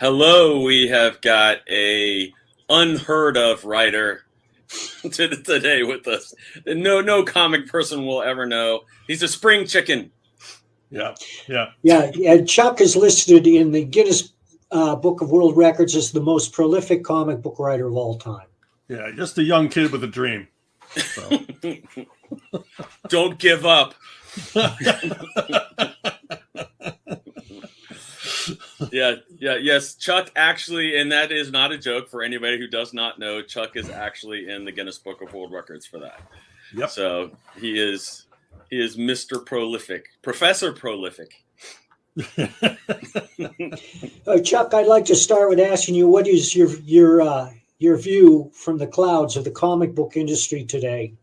Hello, we have got a unheard of writer today with us. No comic person will ever know. He's a spring chicken. Yeah. Chuck is listed in the Guinness Book of World Records as the most prolific comic book writer of all time. Yeah, just a young kid with a dream. So. Don't give up. Yes. Chuck actually, and that is not a joke for anybody who does not know, Chuck is actually in the Guinness Book of World Records for that. Yep. So he is Mr. Prolific, Professor Prolific. Chuck, I'd like to start with asking you, what is your view from the clouds of the comic book industry today?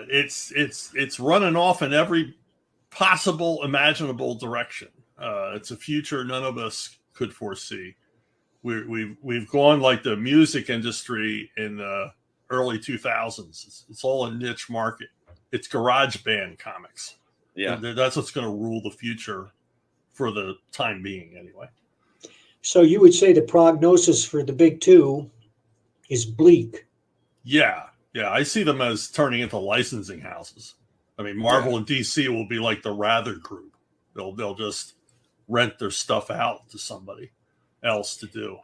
It's running off in every possible imaginable direction. It's a future none of us could foresee. We've gone like the music industry in the early 2000s. It's all a niche market. It's garage band comics. Yeah, that's what's going to rule the future for the time being, anyway. So you would say the prognosis for the big two is bleak. Yeah. I see them as turning into licensing houses. I mean, Marvel and DC will be like the Rather Group. They'll just rent their stuff out to somebody else to do.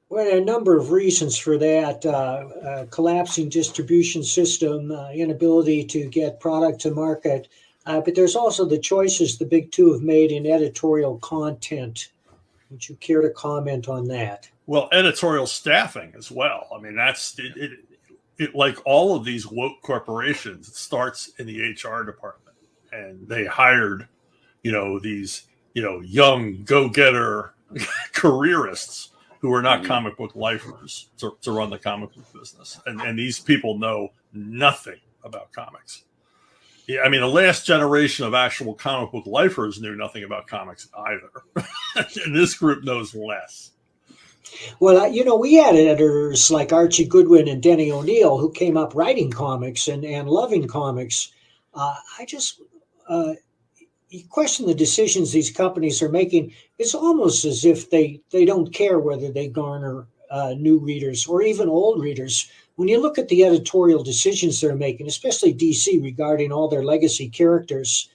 Well, a number of reasons for that: collapsing distribution system, inability to get product to market. But there's also the choices the big two have made in editorial content. Would you care to comment on that? Well, editorial staffing as well. I mean, that's it like all of these woke corporations, it starts in the HR department, and they hired, these, young go-getter careerists who are not comic book lifers to run the comic book business. And these people know nothing about comics. Yeah, I mean, the last generation of actual comic book lifers knew nothing about comics either. And this group knows less. Well, we had editors like Archie Goodwin and Denny O'Neil who came up writing comics and loving comics. You question the decisions these companies are making. It's almost as if they don't care whether they garner new readers or even old readers. When you look at the editorial decisions they're making, especially DC regarding all their legacy characters,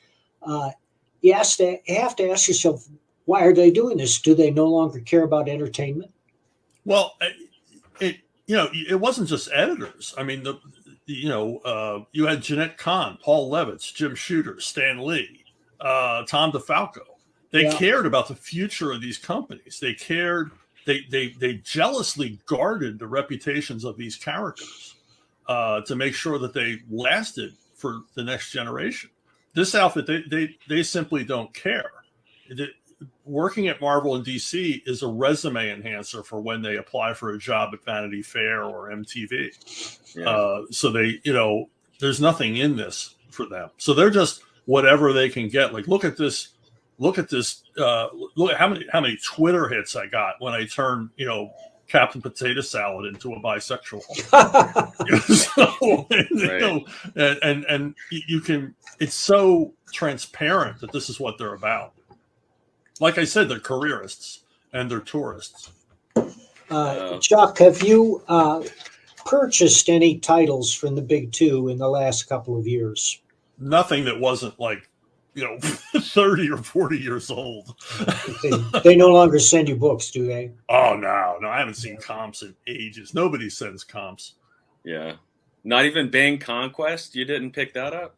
you have to ask yourself, why are they doing this? Do they no longer care about entertainment? Well, it wasn't just editors. I mean, you had Jeanette Kahn, Paul Levitz, Jim Shooter, Stan Lee, Tom DeFalco. They cared about the future of these companies. They cared. They jealously guarded the reputations of these characters to make sure that they lasted for the next generation. This outfit, they simply don't care. Working at Marvel and DC is a resume enhancer for when they apply for a job at Vanity Fair or MTV. Yeah. So there's nothing in this for them. So they're just whatever they can get. Like, look at this. Look at how many Twitter hits I got when I turned, Captain Potato Salad into a bisexual. And you can, it's so transparent that this is what they're about. Like I said, they're careerists and they're tourists. Chuck, have you purchased any titles from the big two in the last couple of years? Nothing that wasn't 30 or 40 years old. They no longer send you books, do they? Oh, no, I haven't seen comps in ages. Nobody sends comps. Yeah. Not even Bang Conquest? You didn't pick that up?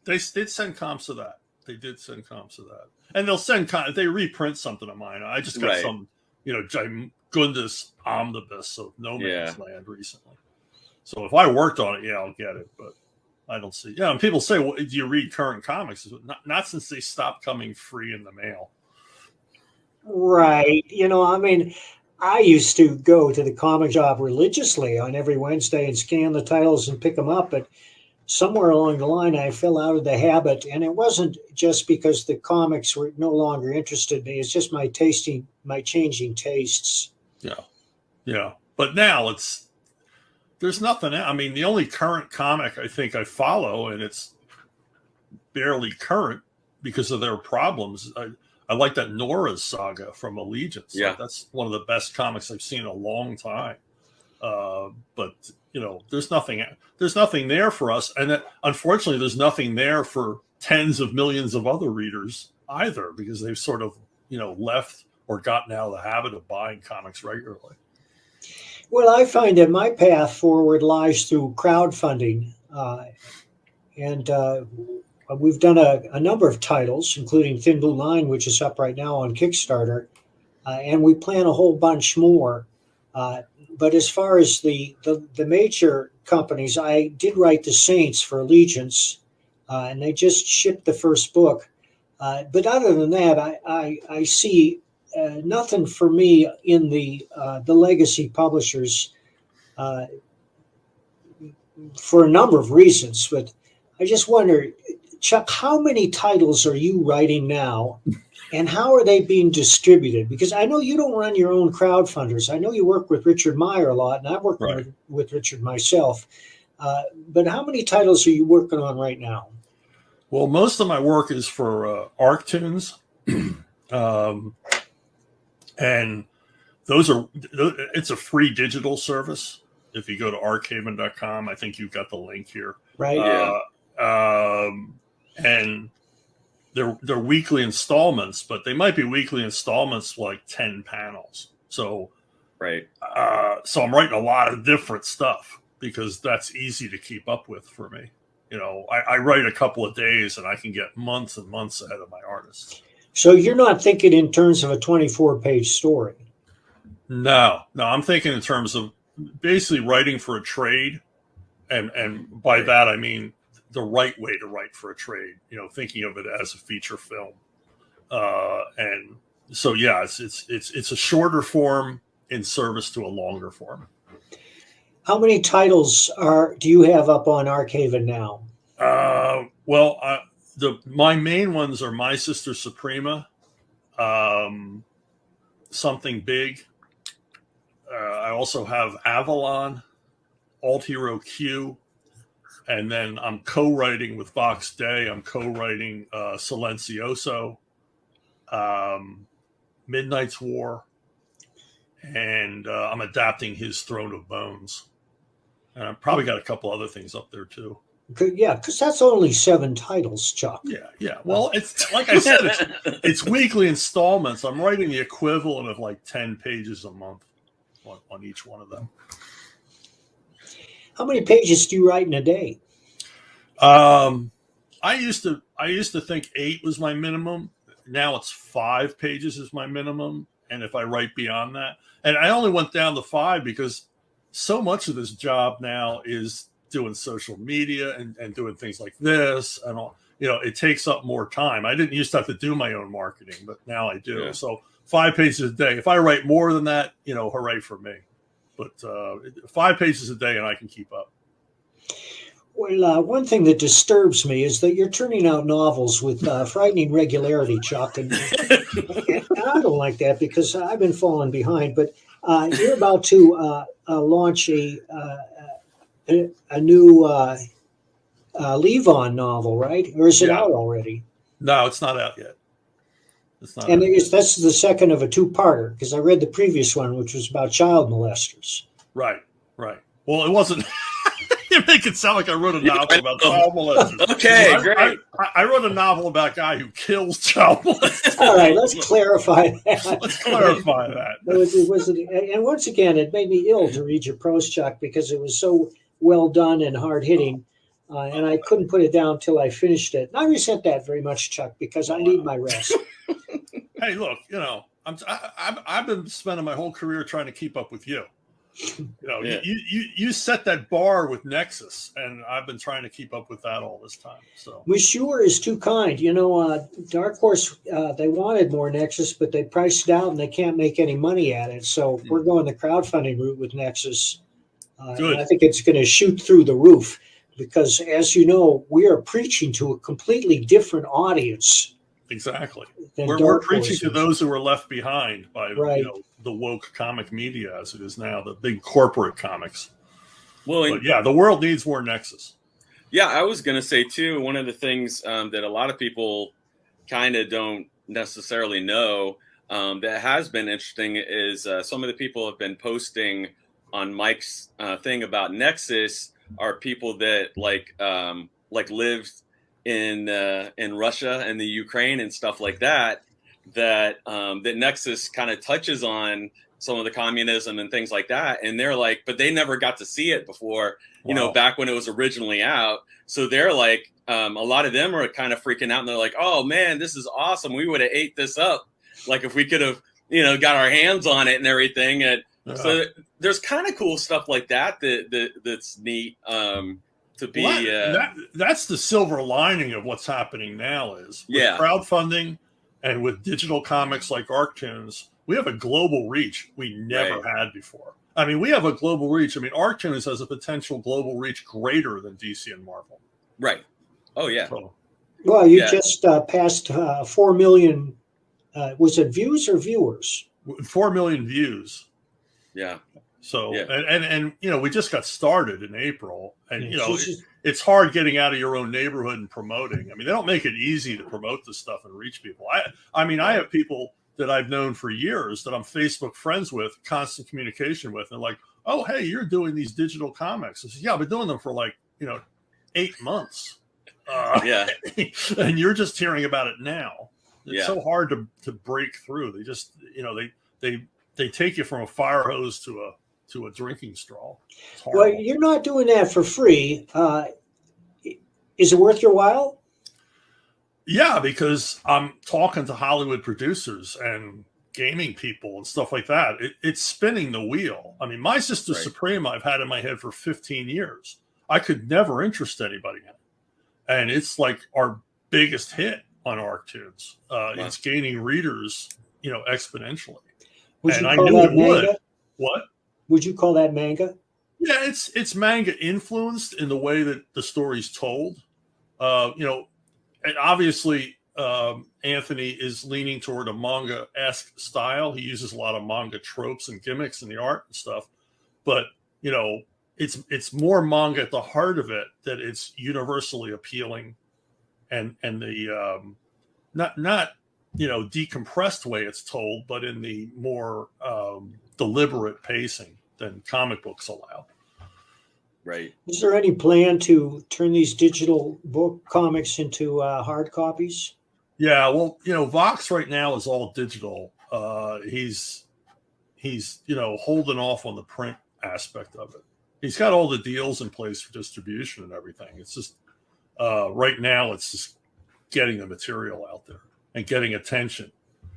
They did send comps of that. And they'll send they reprint something of mine. I just got some, Gundus omnibus of No Man's Land recently. So if I worked on it, I'll get it. But I don't see. Yeah, and people say, "Well, do you read current comics?" Not since they stopped coming free in the mail. Right. I used to go to the comic shop religiously on every Wednesday and scan the titles and pick them up. But somewhere along the line, I fell out of the habit, and it wasn't just because the comics were no longer interested in me. It's just my changing tastes. Yeah. But now there's nothing. I mean, the only current comic I think I follow, and it's barely current because of their problems. I like that Nora's saga from Allegiance. Yeah. Like, that's one of the best comics I've seen in a long time. But there's nothing there for us, and that, unfortunately, there's nothing there for tens of millions of other readers either, because they've sort of left or gotten out of the habit of buying comics regularly. Well, I find that my path forward lies through crowdfunding, and we've done a number of titles, including Thin Blue Line, which is up right now on Kickstarter, and we plan a whole bunch more. But as far as the major companies, I did write The Saints for Allegiance, and they just shipped the first book. But other than that, I see nothing for me in the legacy publishers for a number of reasons. But I just wonder, Chuck, how many titles are you writing now, and how are they being distributed? Because I know you don't run your own crowdfunders. I know you work with Richard Meyer a lot, and I've worked with Richard myself. But how many titles are you working on right now? Well, most of my work is for ArcTunes. And it's a free digital service. If you go to archaven.com, I think you've got the link here. Right. And they're weekly installments, but they might be weekly installments like 10 panels. So, right. So I'm writing a lot of different stuff because that's easy to keep up with for me. I write a couple of days and I can get months and months ahead of my artists. So you're not thinking in terms of a 24-page story? No, I'm thinking in terms of basically writing for a trade. And by that, I mean the right way to write for a trade, thinking of it as a feature film. And so, yeah, it's a shorter form in service to a longer form. How many titles do you have up on Archaven now? My main ones are My Sister Suprema, Something Big. I also have Avalon, Alt Hero Q, and then I'm co-writing with Vox Day. I'm co-writing Silencioso, Midnight's War, and I'm adapting his Throne of Bones. And I've probably got a couple other things up there too. Yeah, because that's only 7 titles, Chuck. Yeah. Well, it's like I said, it's weekly installments. I'm writing the equivalent of like 10 pages a month on each one of them. How many pages do you write in a day? I used to think 8 was my minimum. Now it's 5 pages is my minimum, and if I write beyond that, and I only went down to 5 because so much of this job now is doing social media and doing things like this and all. It takes up more time. I didn't used to have to do my own marketing, but now I do. Yeah. So 5 pages a day. If I write more than that, hooray for me. But 5 pages a day and I can keep up. Well, one thing that disturbs me is that you're turning out novels with frightening regularity, Chuck. And I don't like that because I've been falling behind. But you're about to launch a new Levon novel, right? Or is it out already? No, it's not out yet. It's not. And that's the second of a 2-parter, because I read the previous one, which was about child molesters. Right. Well, it wasn't. You make it sound like I wrote a novel about child molesters. Okay, great. I wrote a novel about a guy who kills child molesters. All right, let's clarify that. And once again, it made me ill to read your prose, Chuck, because it was so well done and hard hitting, and I couldn't put it down until I finished it. And I resent that very much, Chuck, because I need my rest. Hey, look, I've been spending my whole career trying to keep up with you. You set that bar with Nexus, and I've been trying to keep up with that all this time. So Monsieur is too kind. Dark Horse, they wanted more Nexus, but they priced it out and they can't make any money at it. So we're going the crowdfunding route with Nexus. And I think it's going to shoot through the roof because, as you know, we are preaching to a completely different audience. Exactly. We're preaching to those who were left behind by the woke comic media as it is now, the big corporate comics. Well, the world needs more Nexus. Yeah, I was going to say, too, one of the things that a lot of people kind of don't necessarily know that has been interesting is some of the people have been posting on Mike's thing about Nexus are people that like lived in Russia and the Ukraine and stuff like that. That Nexus kind of touches on some of the communism and things like that, and they're like, but they never got to see it before, you know, back when it was originally out. So they're like, a lot of them are kind of freaking out, and they're like, oh man, this is awesome. We would have ate this up, like if we could have, you know, got our hands on it and everything. And so there's kind of cool stuff like that's neat. To be that's the silver lining of what's happening now is with crowdfunding and with digital comics like Arctoons, we have a global reach we never had before. I mean, we have a global reach. I mean, Arctoons has a potential global reach greater than DC and Marvel. Right. Oh, yeah. So, well, you just passed 4 million. Was it views or viewers? 4 million views. Yeah. So, and you know, we just got started in April, and you know, it's hard getting out of your own neighborhood and promoting. I mean, they don't make it easy to promote this stuff and reach people. I mean, I have people that I've known for years that I'm Facebook friends with, constant communication with, and like, oh, hey, you're doing these digital comics. I said, yeah, I've been doing them for like, you know, 8 months. And you're just hearing about it now. It's so hard to break through. They just, you know, they take you from a fire hose to a drinking straw. Well, you're not doing that for free. Is it worth your while? Yeah, because I'm talking to Hollywood producers and gaming people and stuff like that. It's spinning the wheel. I mean, My Sister Supreme I've had in my head for 15 years. I could never interest anybody in it. And it's like our biggest hit on Arctoons. It's gaining readers, you know, exponentially. And I knew it would. What? Would you call that manga? Yeah, it's manga influenced in the way that the story's told. You know, and obviously Anthony is leaning toward a manga-esque style. He uses a lot of manga tropes and gimmicks in the art and stuff. But, you know, it's more manga at the heart of it, that it's universally appealing and the not you know, decompressed way it's told, but in the more deliberate pacing than comic books allow. Right. Is there any plan to turn these digital book comics into hard copies? Yeah, well, you know, Vox right now is all digital. He's you know, holding off on the print aspect of it. He's got all the deals in place for distribution and everything. It's just right now it's just getting the material out there and getting attention.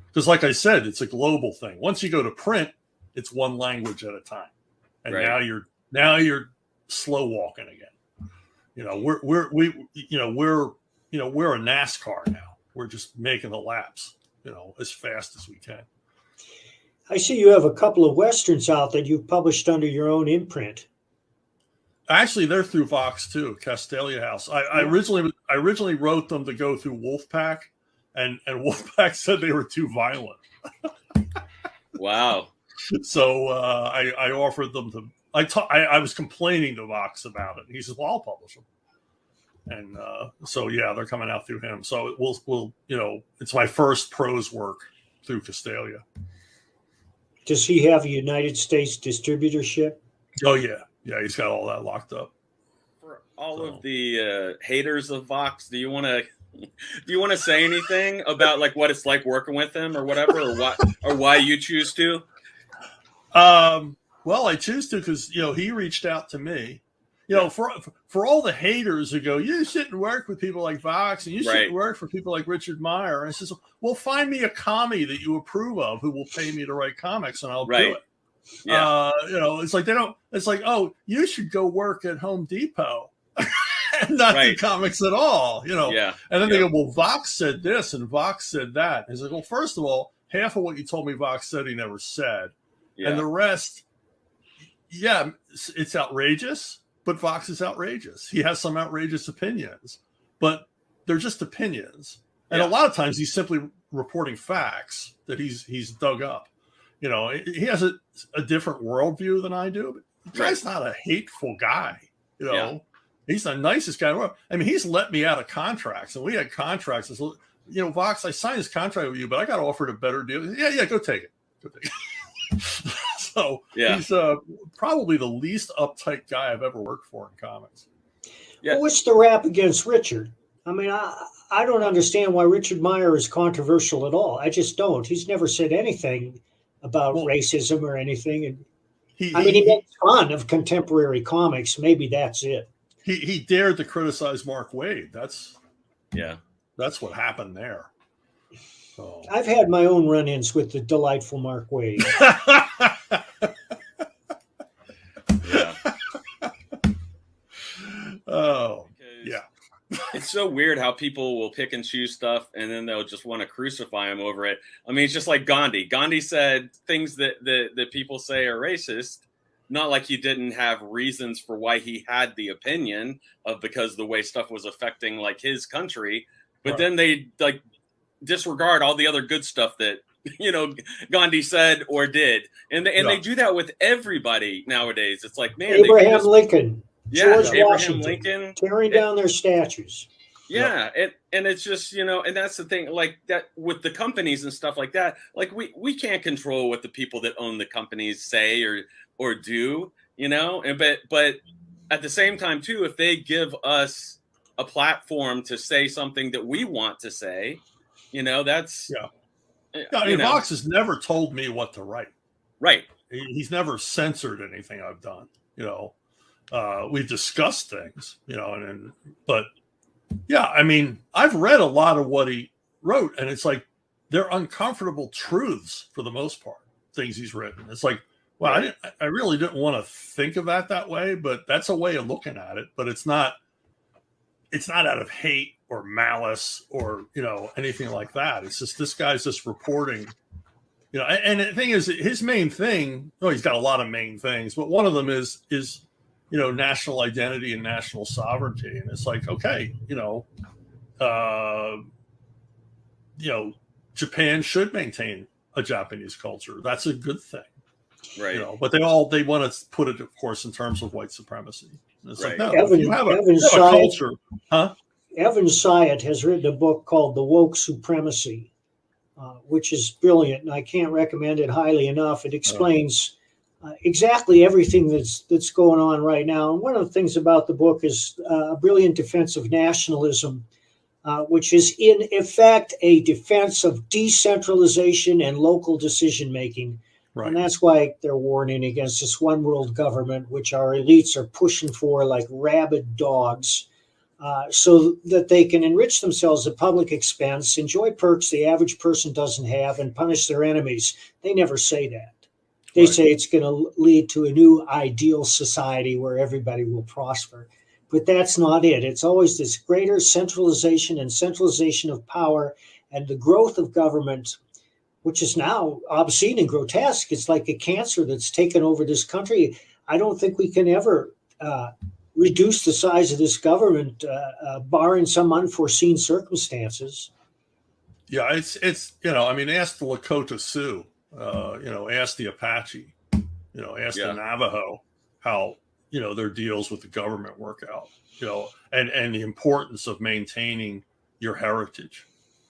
Because like I said, it's a global thing. Once you go to print, it's one language at a time. And now you're slow walking again. You know, we're a NASCAR now. We're just making the laps, you know, as fast as we can. I see you have a couple of Westerns out that you've published under your own imprint. Actually, they're through Vox too, Castalia House. I originally wrote them to go through Wolfpack, and Wolfpack said they were too violent. Wow. So I offered them to. I was complaining to Vox about it. He says, "Well, I'll publish them." And so yeah, they're coming out through him. So we'll you know, it's my first prose work through Castalia. Does he have a United States distributorship? Oh yeah, he's got all that locked up. For all of the haters of Vox, do you want to say anything about like what it's like working with him or whatever, or why you choose to? Well, I choose to because, you know, he reached out to me. You know, for all the haters who go, you shouldn't work with people like Vox and you shouldn't work for people like Richard Meyer. And I says, well, find me a commie that you approve of who will pay me to write comics and I'll do it. Yeah. You know, it's like it's like, oh, you should go work at Home Depot and not do comics at all, you know. Yeah. And then they go, well, Vox said this and Vox said that. And he's like, well, first of all, half of what you told me Vox said he never said. Yeah. And the rest, it's outrageous, but Vox is outrageous. He has some outrageous opinions, but they're just opinions. And a lot of times he's simply reporting facts that he's dug up. You know, he has a different worldview than I do, but the guy's not a hateful guy. You know, he's the nicest guy in the world. I mean, he's let me out of contracts, and we had contracts. Vox, I signed this contract with you, but I got offered a better deal. Yeah, go take it. So he's probably the least uptight guy I've ever worked for in comics. Yeah. Well, what's the rap against Richard? I mean, I don't understand why Richard Meyer is controversial at all. I just don't. He's never said anything about racism or anything. And he makes fun of contemporary comics. Maybe that's it. He dared to criticize Mark Waid. That's what happened there. So. I've had my own run-ins with the delightful Mark Waid. Oh, yeah. It's so weird how people will pick and choose stuff and then they'll just want to crucify him over it. I mean, it's just like Gandhi. Gandhi said things that people say are racist, not like he didn't have reasons for why he had the opinion of because the way stuff was affecting like his country. But then they like disregard all the other good stuff that, Gandhi said or did. And they do that with everybody nowadays. It's like, man, Abraham Lincoln. Yeah, George Washington, Lincoln, tearing down their statues. Yeah, and it's just, and that's the thing, like that with the companies and stuff like that. Like we can't control what the people that own the companies say or do, and but at the same time too, if they give us a platform to say something that we want to say, that's Vox has never told me what to write. Right. He's never censored anything I've done. We've discussed things, but I mean, I've read a lot of what he wrote, and it's like they're uncomfortable truths for the most part. Things he's written, it's like, well, I really didn't want to think of that way, but that's a way of looking at it. But it's not out of hate or malice or anything like that. It's just this guy's just reporting. And the thing is, his main thing. Oh, he's got a lot of main things, but one of them is national identity and national sovereignty. And it's like, okay, Japan should maintain a Japanese culture. That's a good thing. Right. But they want to put it, of course, in terms of white supremacy. And it's like, no, you have a culture. Huh? Evan Syatt has written a book called The Woke Supremacy, which is brilliant. And I can't recommend it highly enough. It explains exactly everything that's going on right now. And one of the things about the book is a brilliant defense of nationalism, which is in effect a defense of decentralization and local decision making. Right. And that's why they're warning against this one world government, which our elites are pushing for like rabid dogs, so that they can enrich themselves at public expense, enjoy perks the average person doesn't have, and punish their enemies. They never say that. They say it's going to lead to a new ideal society where everybody will prosper. But that's not it. It's always this greater centralization and centralization of power and the growth of government, which is now obscene and grotesque. It's like a cancer that's taken over this country. I don't think we can ever reduce the size of this government, barring some unforeseen circumstances. Yeah, it's ask the Lakota Sioux. Ask the Apache, ask the Navajo how, their deals with the government work out, and the importance of maintaining your heritage,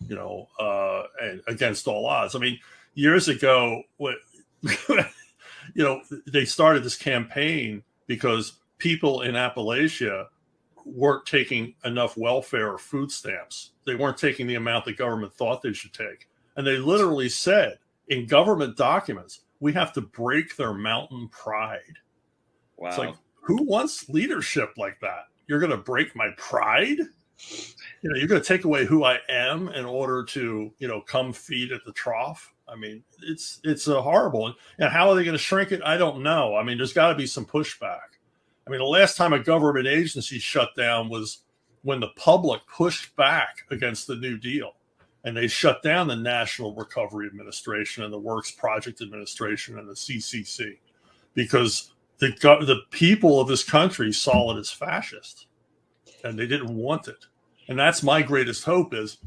and against all odds. I mean, years ago, they started this campaign because people in Appalachia weren't taking enough welfare or food stamps. They weren't taking the amount the government thought they should take. And they literally said, in government documents, we have to break their mountain pride. Wow. It's like, who wants leadership like that? You're going to break my pride? You're going to take away who I am in order to, come feed at the trough. I mean, it's a horrible. And how are they going to shrink it? I don't know. I mean, there's got to be some pushback. I mean, the last time a government agency shut down was when the public pushed back against the New Deal. And they shut down the National Recovery Administration and the Works Project Administration and the CCC because the people of this country saw it as fascist and they didn't want it. And that's my greatest hope is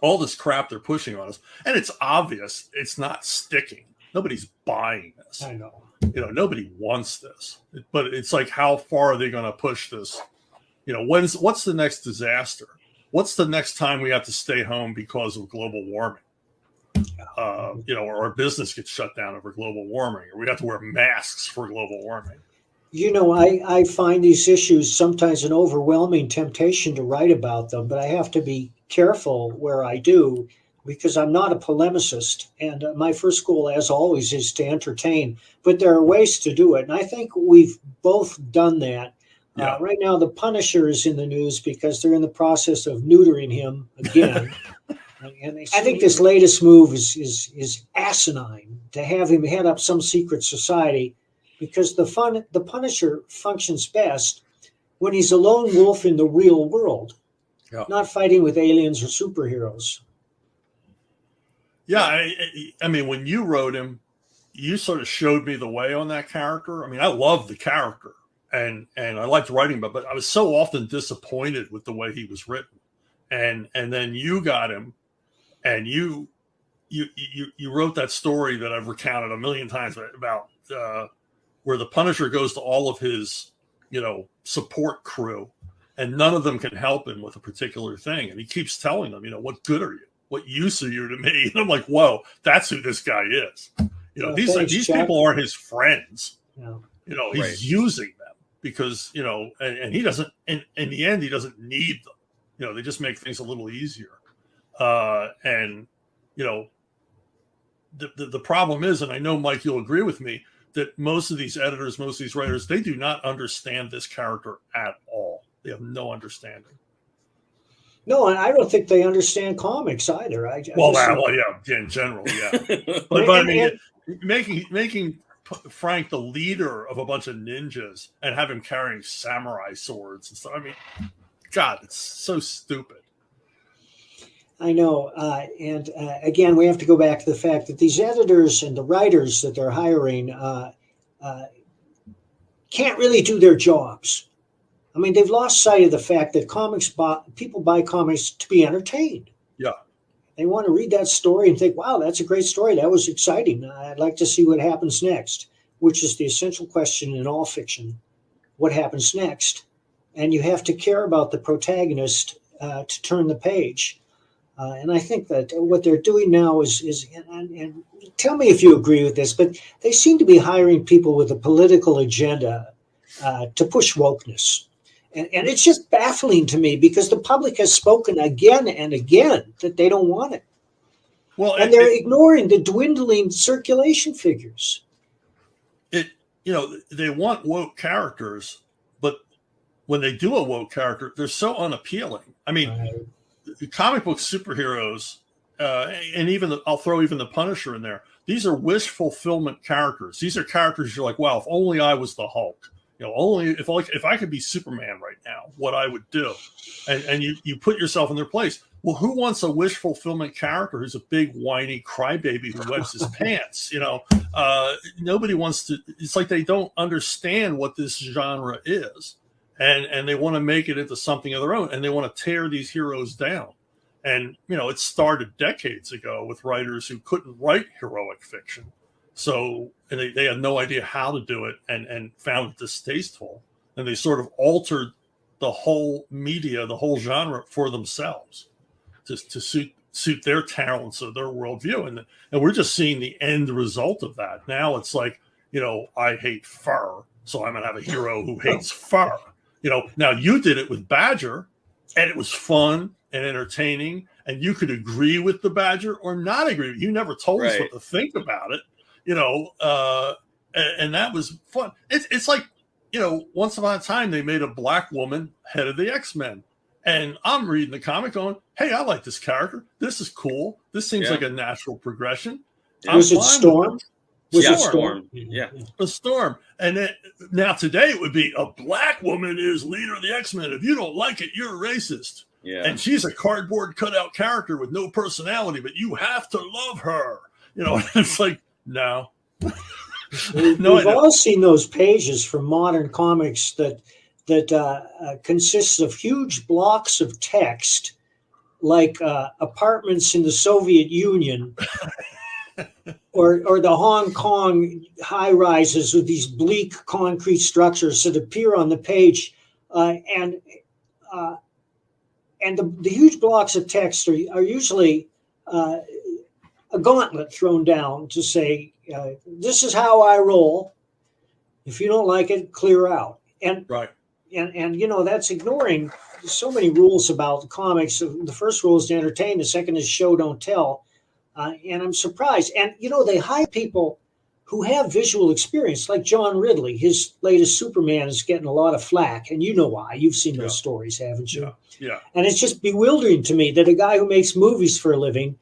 all this crap they're pushing on us. And it's obvious it's not sticking. Nobody's buying this. I know. Nobody wants this. But it's like, how far are they going to push this? What's the next disaster? what's the next time we have to stay home because of global warming? Or our business gets shut down over global warming, or we have to wear masks for global warming. I find these issues sometimes an overwhelming temptation to write about them, but I have to be careful where I do, because I'm not a polemicist. And my first goal, as always, is to entertain. But there are ways to do it. And I think we've both done that. Yeah. Right now, the Punisher is in the news because they're in the process of neutering him again. And I think this latest move is asinine, to have him head up some secret society, because the Punisher functions best when he's a lone wolf in the real world, not fighting with aliens or superheroes. Yeah, I mean, when you wrote him, you sort of showed me the way on that character. I mean, I love the character, and I liked writing, but I was so often disappointed with the way he was written. And then you got him, and you wrote that story that I've recounted a million times about where the Punisher goes to all of his, support crew, and none of them can help him with a particular thing. And he keeps telling them, what good are you? What use are you to me? And I'm like, whoa, that's who this guy is. These people aren't his friends. Yeah. He's using them because, and he doesn't, in the end, he doesn't need them. They just make things a little easier. The problem is, and I know, Mike, you'll agree with me, that most of these editors, most of these writers, they do not understand this character at all. They have no understanding. No, and I don't think they understand comics either. In general, yeah. but I mean, making Frank the leader of a bunch of ninjas and have him carrying samurai swords and stuff. I mean, God, it's so stupid. I know. And again, we have to go back to the fact that these editors and the writers that they're hiring can't really do their jobs. I mean, they've lost sight of the fact that people buy comics to be entertained. Yeah. They want to read that story and think, wow, that's a great story. That was exciting. I'd like to see what happens next, which is the essential question in all fiction. What happens next? And you have to care about the protagonist to turn the page. And I think that what they're doing now is and tell me if you agree with this, but they seem to be hiring people with a political agenda to push wokeness. And it's just baffling to me, because the public has spoken again and again that they don't want it. Well, and they're ignoring the dwindling circulation figures. They want woke characters, but when they do a woke character, they're so unappealing. I mean, comic book superheroes, and I'll throw even the Punisher in there. These are wish fulfillment characters. These are characters you're like, wow, if only I was the Hulk. Only if I could be Superman right now, what I would do. And you put yourself in their place. Well, who wants a wish fulfillment character who's a big whiny crybaby who wets his pants? Nobody wants to. It's like they don't understand what this genre is, and they want to make it into something of their own, and they want to tear these heroes down. And it started decades ago with writers who couldn't write heroic fiction. So, and they had no idea how to do it, and found it distasteful. And they sort of altered the whole media, the whole genre for themselves to suit their talents or their worldview. And we're just seeing the end result of that. Now it's like, I hate fur, so I'm going to have a hero who hates fur. Now you did it with Badger, and it was fun and entertaining, and you could agree with the Badger or not agree. You never told us what to think about it. And that was fun. It's like, once upon a time they made a black woman head of the X-Men, and I'm reading the comic going, hey, I like this character. This is cool. This seems like a natural progression. Was it Storm? Storm? Yeah. A Storm. And now today it would be a black woman is leader of the X-Men. If you don't like it, you're a racist. Yeah. And she's a cardboard cutout character with no personality, but you have to love her. It's like, no. We've all seen those pages from modern comics that consists of huge blocks of text, like apartments in the Soviet Union, or the Hong Kong high rises with these bleak concrete structures that appear on the page, and and the huge blocks of text are usually a gauntlet thrown down to say, this is how I roll. If you don't like it, clear out. And right. And that's ignoring so many rules about comics. The first rule is to entertain. The second is show, don't tell. And I'm surprised. And, they hire people who have visual experience, like John Ridley. His latest Superman is getting a lot of flack. And you know why. You've seen those stories, haven't you? Yeah. And it's just bewildering to me that a guy who makes movies for a living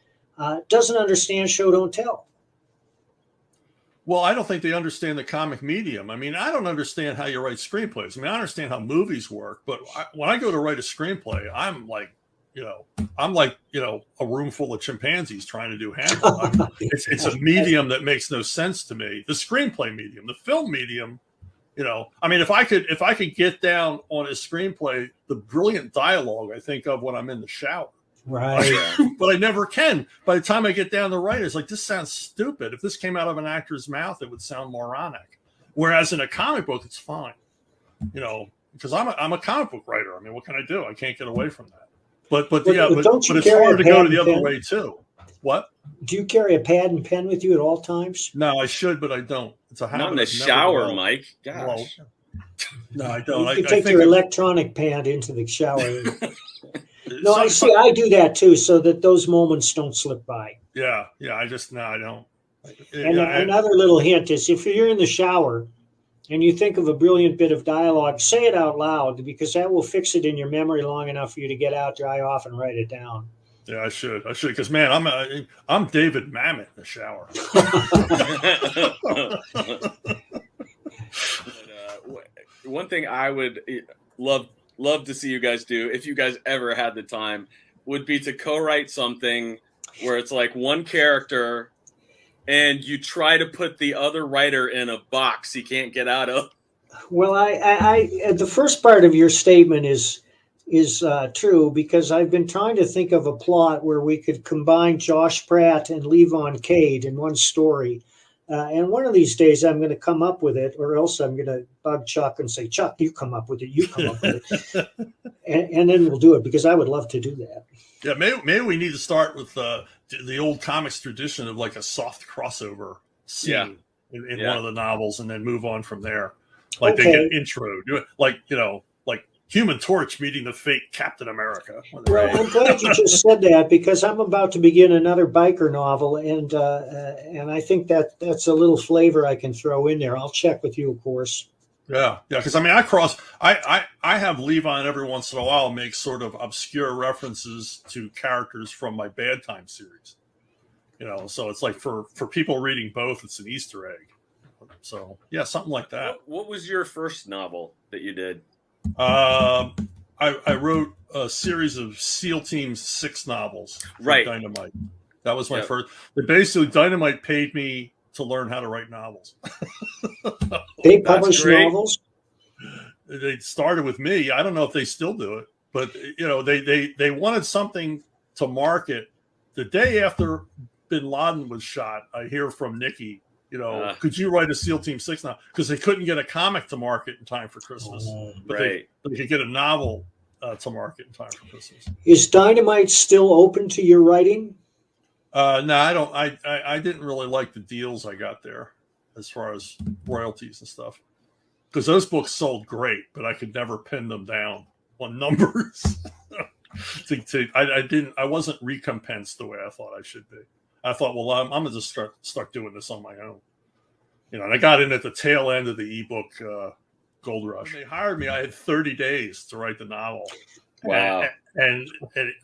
doesn't understand show, don't tell. Well, I don't think they understand the comic medium. I mean, I don't understand how you write screenplays. I mean, I understand how movies work, but when I go to write a screenplay, I'm like a room full of chimpanzees trying to do Hamlet. It's a medium that makes no sense to me. The screenplay medium, the film medium, I mean, if I could get down on a screenplay, the brilliant dialogue I think of when I'm in the shower. Right. But I never can. By the time I get down to write, it's like, this sounds stupid. If this came out of an actor's mouth, it would sound moronic. Whereas in a comic book, it's fine. Because I'm a comic book writer. I mean, what can I do? I can't get away from that. But it's hard to go to the other way too. What? Do you carry a pad and pen with you at all times? No, I should, but I don't. It's a habit. Not in the shower, Mike. Gosh. No, I don't. You can take your electronic pad into the shower. No, I do that too, so that those moments don't slip by. Yeah. I don't. And another little hint is, if you're in the shower and you think of a brilliant bit of dialogue, say it out loud, because that will fix it in your memory long enough for you to get out, dry off, and write it down. Yeah, I should, because man, I'm David Mamet in the shower. One thing I would love to see you guys do, if you guys ever had the time, would be to co-write something where it's like one character and you try to put the other writer in a box he can't get out of. Well, I the first part of your statement is true, because I've been trying to think of a plot where we could combine Josh Pratt and Levon Cade in one story. And one of these days I'm going to come up with it, or else I'm going to bug Chuck and say, Chuck, you come up with it. You come up with it. and then we'll do it, because I would love to do that. Yeah, maybe we need to start with the old comics tradition of like a soft crossover scene in one of the novels, and then move on from there. Like they get intro, like Human Torch meeting the fake Captain America. Well, I'm glad you just said that, because I'm about to begin another biker novel, and I think that's a little flavor I can throw in there. I'll check with you, of course. Yeah, because I mean, I have Levon every once in a while make sort of obscure references to characters from my Bad Time series. So it's like for people reading both, it's an Easter egg. So yeah, something like that. What was your first novel that you did? I wrote a series of SEAL Team's 6 novels. Right. Dynamite. That was my first. Basically, Dynamite paid me to learn how to write novels. They published novels? They started with me. I don't know if they still do it, but they wanted something to market. The day after Bin Laden was shot, I hear from Nikki, could you write a SEAL Team 6 now? Because they couldn't get a comic to market in time for Christmas. But they could get a novel to market in time for Christmas. Is Dynamite still open to your writing? No, I don't. I didn't really like the deals I got there as far as royalties and stuff. Because those books sold great, but I could never pin them down on numbers. I wasn't recompensed the way I thought I should be. I thought, well, I'm going to just start doing this on my own. And I got in at the tail end of the ebook gold rush. When they hired me, I had 30 days to write the novel. Wow. And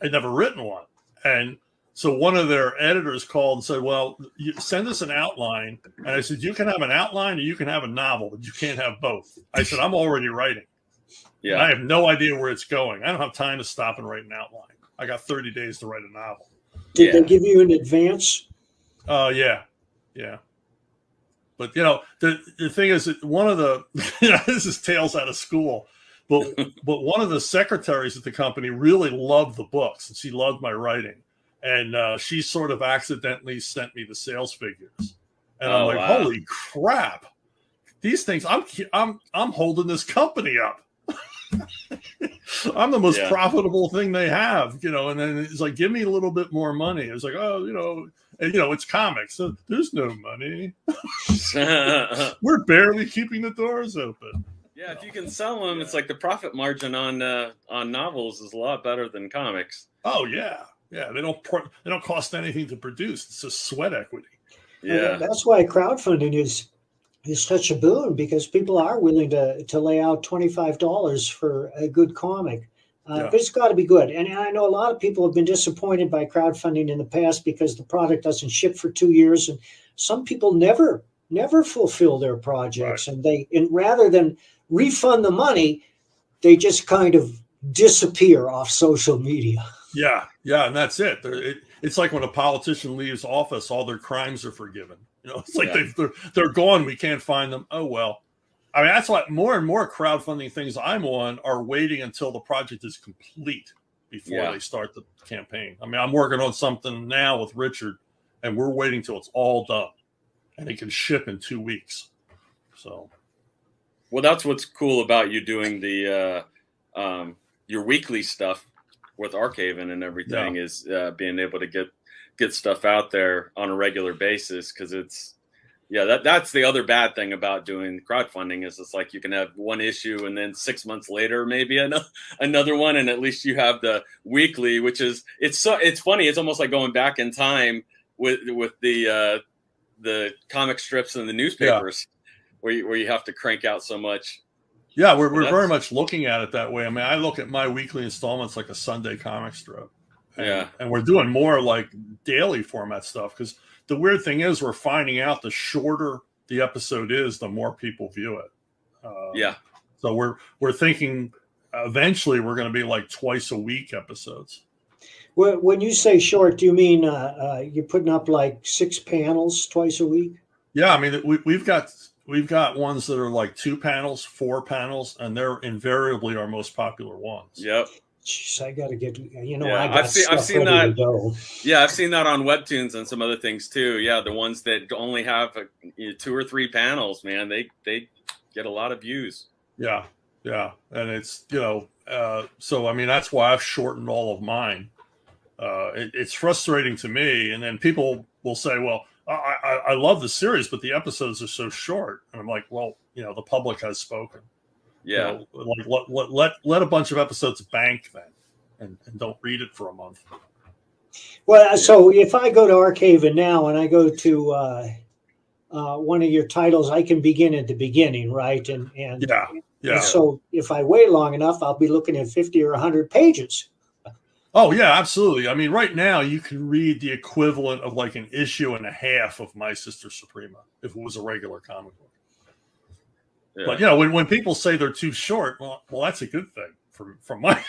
I'd never written one. And so one of their editors called and said, well, you send us an outline. And I said, you can have an outline or you can have a novel, but you can't have both. I said, I'm already writing. Yeah. I have no idea where it's going. I don't have time to stop and write an outline. I got 30 days to write a novel. Did they give you an advance? Yeah. But the thing is that one of the this is tales out of school, but one of the secretaries at the company really loved the books, and she loved my writing, and she sort of accidentally sent me the sales figures, and I'm like, wow. Holy crap, these things! I'm holding this company up. I'm the most profitable thing they have, and then it's like, give me a little bit more money. It's like, it's comics. So there's no money. We're barely keeping the doors open. Yeah, if you can sell them, it's like the profit margin on novels is a lot better than comics. Oh yeah, they don't cost anything to produce. It's just sweat equity. Yeah, that's why crowdfunding is such a boon, because people are willing to lay out $25 for a good comic. But it's got to be good. And I know a lot of people have been disappointed by crowdfunding in the past because the product doesn't ship for 2 years, and some people never fulfill their projects, right. and rather than refund the money, they just kind of disappear off social media. Yeah, and that's it. It's like when a politician leaves office, all their crimes are forgiven. It's like they're gone. We can't find them. Oh well. I mean, that's why more and more crowdfunding things I'm on are waiting until the project is complete before they start the campaign. I mean, I'm working on something now with Richard, and we're waiting till it's all done, and it can ship in 2 weeks. So. Well, that's what's cool about you doing the your weekly stuff with Archhaven and everything is being able to get stuff out there on a regular basis, because it's that's the other bad thing about doing crowdfunding is it's like you can have one issue and then 6 months later maybe another one, and at least you have the weekly, which is it's funny. It's almost like going back in time with the comic strips and the newspapers. Where you have to crank out so much. Yeah, we're very much looking at it that way. I mean, I look at my weekly installments like a Sunday comic strip. And we're doing more like daily format stuff, because the weird thing is we're finding out the shorter the episode is, the more people view it. So we're thinking eventually we're going to be like twice a week episodes. When you say short, do you mean you're putting up like 6 panels twice a week? Yeah, I mean, we've got ones that are like 2 panels, 4 panels, and they're invariably our most popular ones. Yep. Jeez, I got to get, I've seen that. Yeah, I've seen that on Webtoons and some other things too. Yeah, the ones that only have 2 or 3 panels, man, they get a lot of views. Yeah, and it's so I mean that's why I've shortened all of mine. It's frustrating to me, and then people will say, well, I love the series, but the episodes are so short. And I'm like, well, the public has spoken. Yeah. Let a bunch of episodes bank then, and don't read it for a month. Well, so if I go to Archhaven now and I go to one of your titles, I can begin at the beginning, right? And so if I wait long enough, I'll be looking at 50 or 100 pages. Oh, yeah, absolutely. I mean, right now you can read the equivalent of like an issue and a half of My Sister Suprema if it was a regular comic book. Yeah. But, when people say they're too short, well, that's a good thing from my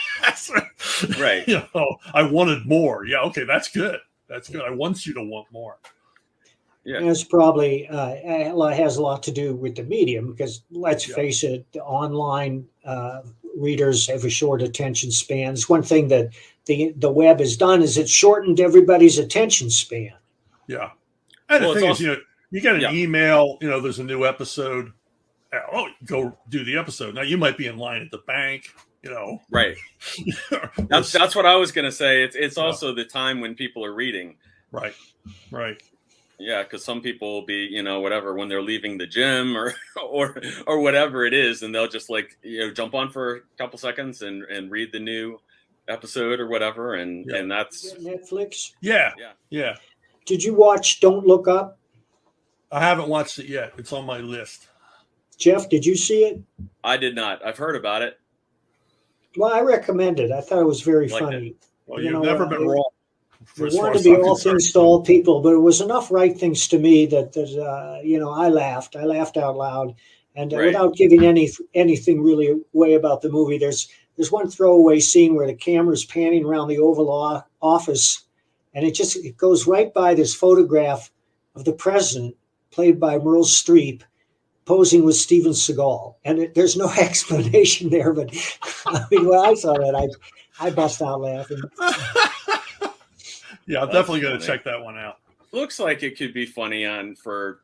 right. I wanted more. Yeah, okay, that's good. That's good. I want you to want more. Yeah. And it's probably has a lot to do with the medium, because let's face it, the online readers have a short attention spans. One thing that the web has done is it's shortened everybody's attention span. Yeah. And the thing is, you get an email, there's a new episode. Oh, go do the episode. Now you might be in line at the bank, Right. That's what I was going to say. It's also the time when people are reading. Right. Yeah, because some people will be, whatever, when they're leaving the gym or whatever it is, and they'll just jump on for a couple seconds and read the new episode or whatever, and that's Netflix. Yeah. Did you watch Don't Look Up? I haven't watched it yet. It's on my list. Jeff, did you see it? I did not. I've heard about it. Well, I recommend it. I thought it was very funny. Well, you've never been wrong. It wanted to be all things to all people, but it was enough right things to me that I laughed. I laughed out loud, and without giving anything really away about the movie, there's one throwaway scene where the camera's panning around the Oval Office, and it goes right by this photograph of the president, played by Meryl Streep, posing with Steven Seagal, and there's no explanation there. But I mean, when I saw that, I bust out laughing. Yeah, I'm definitely going to check that one out. Looks like it could be funny for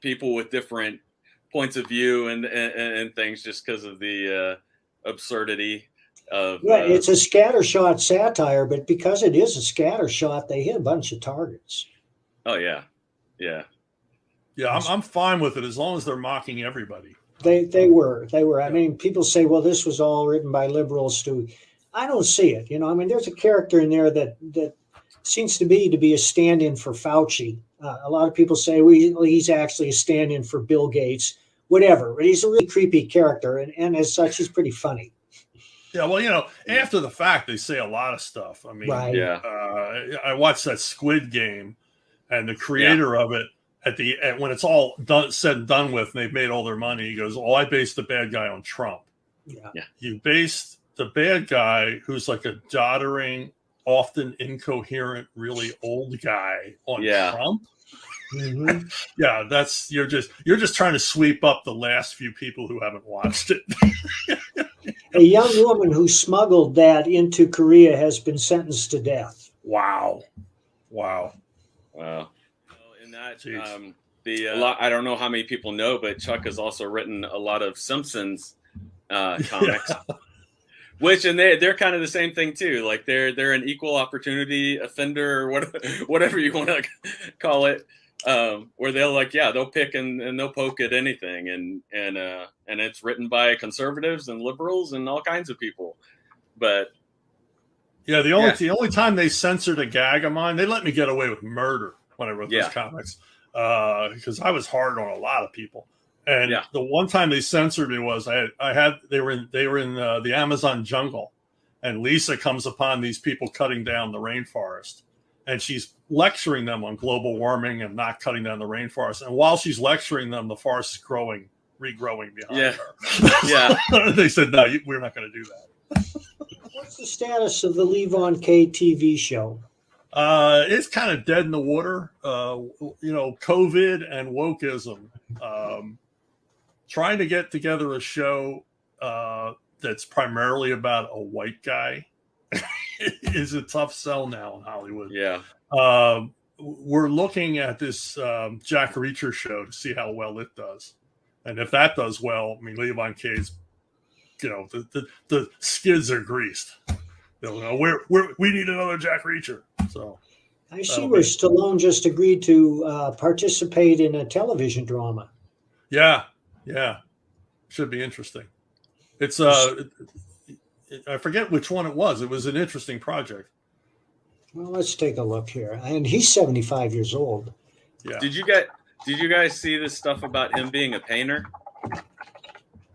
people with different points of view and things, just because of the absurdity of. Yeah, it's a scattershot satire, but because it is a scattershot, they hit a bunch of targets. Oh yeah, yeah. Yeah, I'm fine with it as long as they're mocking everybody. They were. I mean, people say, well, this was all written by liberals too. I don't see it. I mean, there's a character in there that seems to be a stand-in for Fauci. A lot of people say, well, he's actually a stand-in for Bill Gates, whatever. But he's a really creepy character, and as such, he's pretty funny. Yeah, well, after the fact, they say a lot of stuff. I mean, Right. Yeah. I watched that Squid Game, and the creator of it, when it's all said and done with, and they've made all their money, he goes, "Oh, I based the bad guy on Trump." Yeah. You based the bad guy, who's like a doddering, often incoherent, really old guy, on Trump. Mm-hmm. Yeah, you're just trying to sweep up the last few people who haven't watched it. A young woman who smuggled that into Korea has been sentenced to death. Wow. In that, I don't know how many people know, but Chuck has also written a lot of Simpsons comics, which and they're kind of the same thing too. Like they're an equal opportunity offender, or whatever you want to call it, where they'll pick and they'll poke at anything, and it's written by conservatives and liberals and all kinds of people, but. Yeah, the only time they censored a gag of mine, they let me get away with murder when I wrote those comics, because I was hard on a lot of people. And the one time they censored me was they were in the Amazon jungle, and Lisa comes upon these people cutting down the rainforest, and she's lecturing them on global warming and not cutting down the rainforest. And while she's lecturing them, the forest is regrowing behind her. Yeah, they said, "No, we're not going to do that." What's the status of the Levon K TV show? It's kind of dead in the water. COVID and wokeism. Trying to get together a show that's primarily about a white guy is a tough sell now in Hollywood. Yeah. We're looking at this Jack Reacher show to see how well it does. And if that does well, I mean, Levon K's, the skids are greased. They'll know we need another Jack Reacher. So I see where Stallone just agreed to participate in a television drama. Yeah. Should be interesting. It's I forget which one it was. It was an interesting project. Well, let's take a look here. And he's 75 years old. Yeah. Did you guys see this stuff about him being a painter?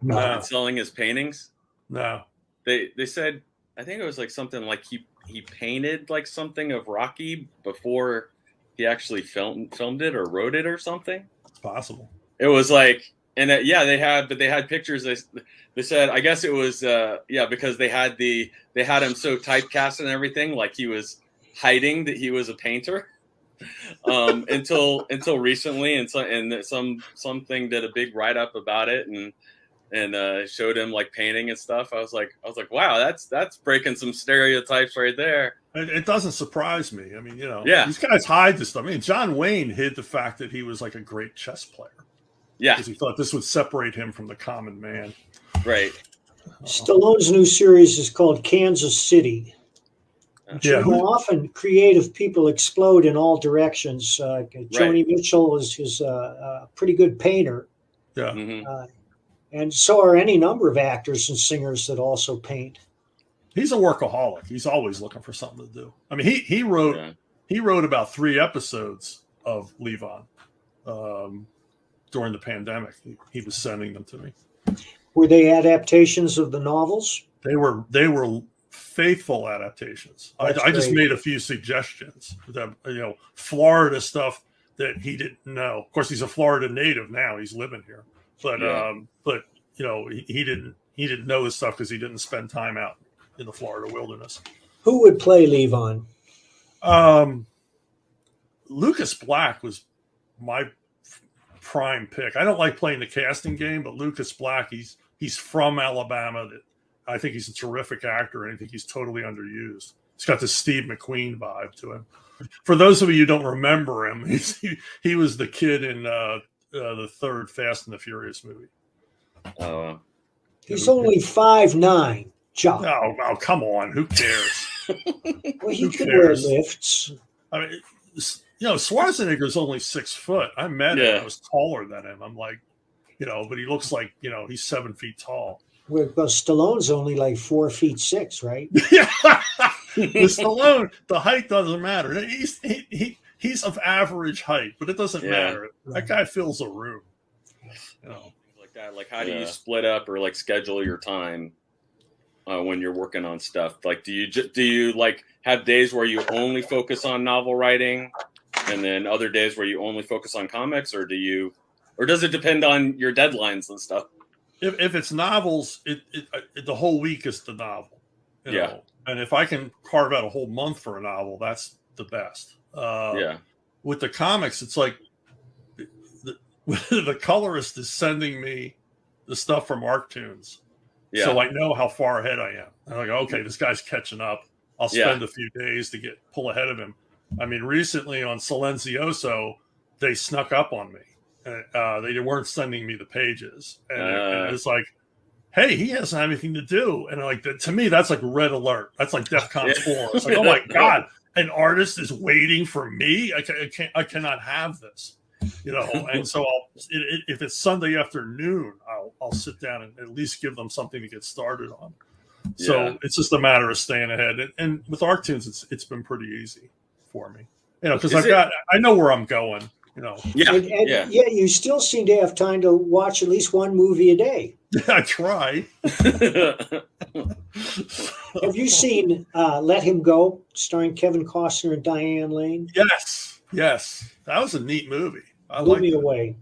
No. And selling his paintings? No. They said, I think it was like something like he painted like something of Rocky before he actually filmed it or wrote it or something. It's possible. It was like, and they had pictures. They said, I guess it was because they had him so typecast and everything, like he was hiding that he was a painter. Until recently, and something did a big write up about it and showed him like painting and stuff. I was like, wow, that's breaking some stereotypes right there. It doesn't surprise me. I mean, Yeah. these guys hide this stuff. I mean, John Wayne hid the fact that he was like a great chess player. Yeah, because he thought this would separate him from the common man. Right. Stallone's new series is called Kansas City. Yeah. More often, creative people explode in all directions. Joni Mitchell is a pretty good painter. Yeah. Mm-hmm. And so are any number of actors and singers that also paint. He's a workaholic. He's always looking for something to do. I mean, he wrote about 3 episodes of Levon during the pandemic. He was sending them to me. Were they adaptations of the novels? They were faithful adaptations. I just made a few suggestions. That, Florida stuff that he didn't know. Of course, he's a Florida native now. He's living here, but he didn't know this stuff because he didn't spend time out in the Florida wilderness. Who would play Levon? Lucas Black was my prime pick. I don't like playing the casting game, but Lucas Black, he's from Alabama. I think he's a terrific actor, and I think he's totally underused. He's got this Steve McQueen vibe to him. For those of you who don't remember him, he was the kid in the third Fast and the Furious movie. Oh. He's only 5'9", Chuck. Oh, come on. Who cares? Well, he could wear lifts. I mean, Schwarzenegger's only 6 foot. I met him. I was taller than him. I'm like, but he looks like, he's 7 feet tall. Well, Stallone's only like 4'6", right? Yeah. Stallone, the height doesn't matter. He's of average height, but it doesn't matter. That guy fills a room. Like that. Like, how do you split up or like schedule your time when you're working on stuff? Like, do you like have days where you only focus on novel writing, and then other days where you only focus on comics, or does it depend on your deadlines and stuff? If it's novels, the whole week is the novel. And if I can carve out a whole month for a novel, that's the best. With the comics, it's like the colorist is sending me the stuff from Arctoons. Yeah. So I know how far ahead I am. I'm like, okay, this guy's catching up. I'll spend a few days to pull ahead of him. I mean, recently on Silenzioso, they snuck up on me. They weren't sending me the pages. And it's like, hey, he hasn't had anything to do. And like, to me, that's like red alert. That's like DEFCON 4. It's like, oh my God, an artist is waiting for me. I cannot have this. And so if it's Sunday afternoon, I'll sit down and at least give them something to get started on. So it's just a matter of staying ahead. And with Arctoons, it's been pretty easy for me, because I know where I'm going, Yet you still seem to have time to watch at least one movie a day. I try. Have you seen Let Him Go, starring Kevin Costner and Diane Lane? Yes. That was a neat movie. Blew me away.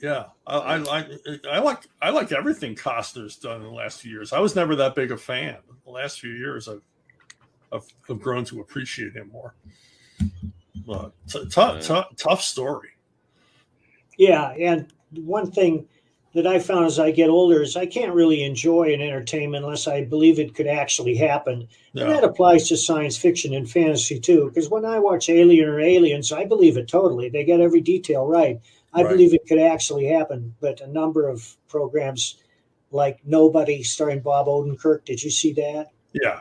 Yeah, I like everything Costner's done in the last few years. I was never that big a fan. The last few years, I've grown to appreciate him more. But tough story. Yeah, and one thing that I found as I get older is I can't really enjoy an entertainment unless I believe it could actually happen. Yeah. And that applies to science fiction and fantasy too, because when I watch Alien or Aliens, I believe it totally. They get every detail right. I believe it could actually happen, but a number of programs like Nobody starring Bob Odenkirk, did you see that? Yeah.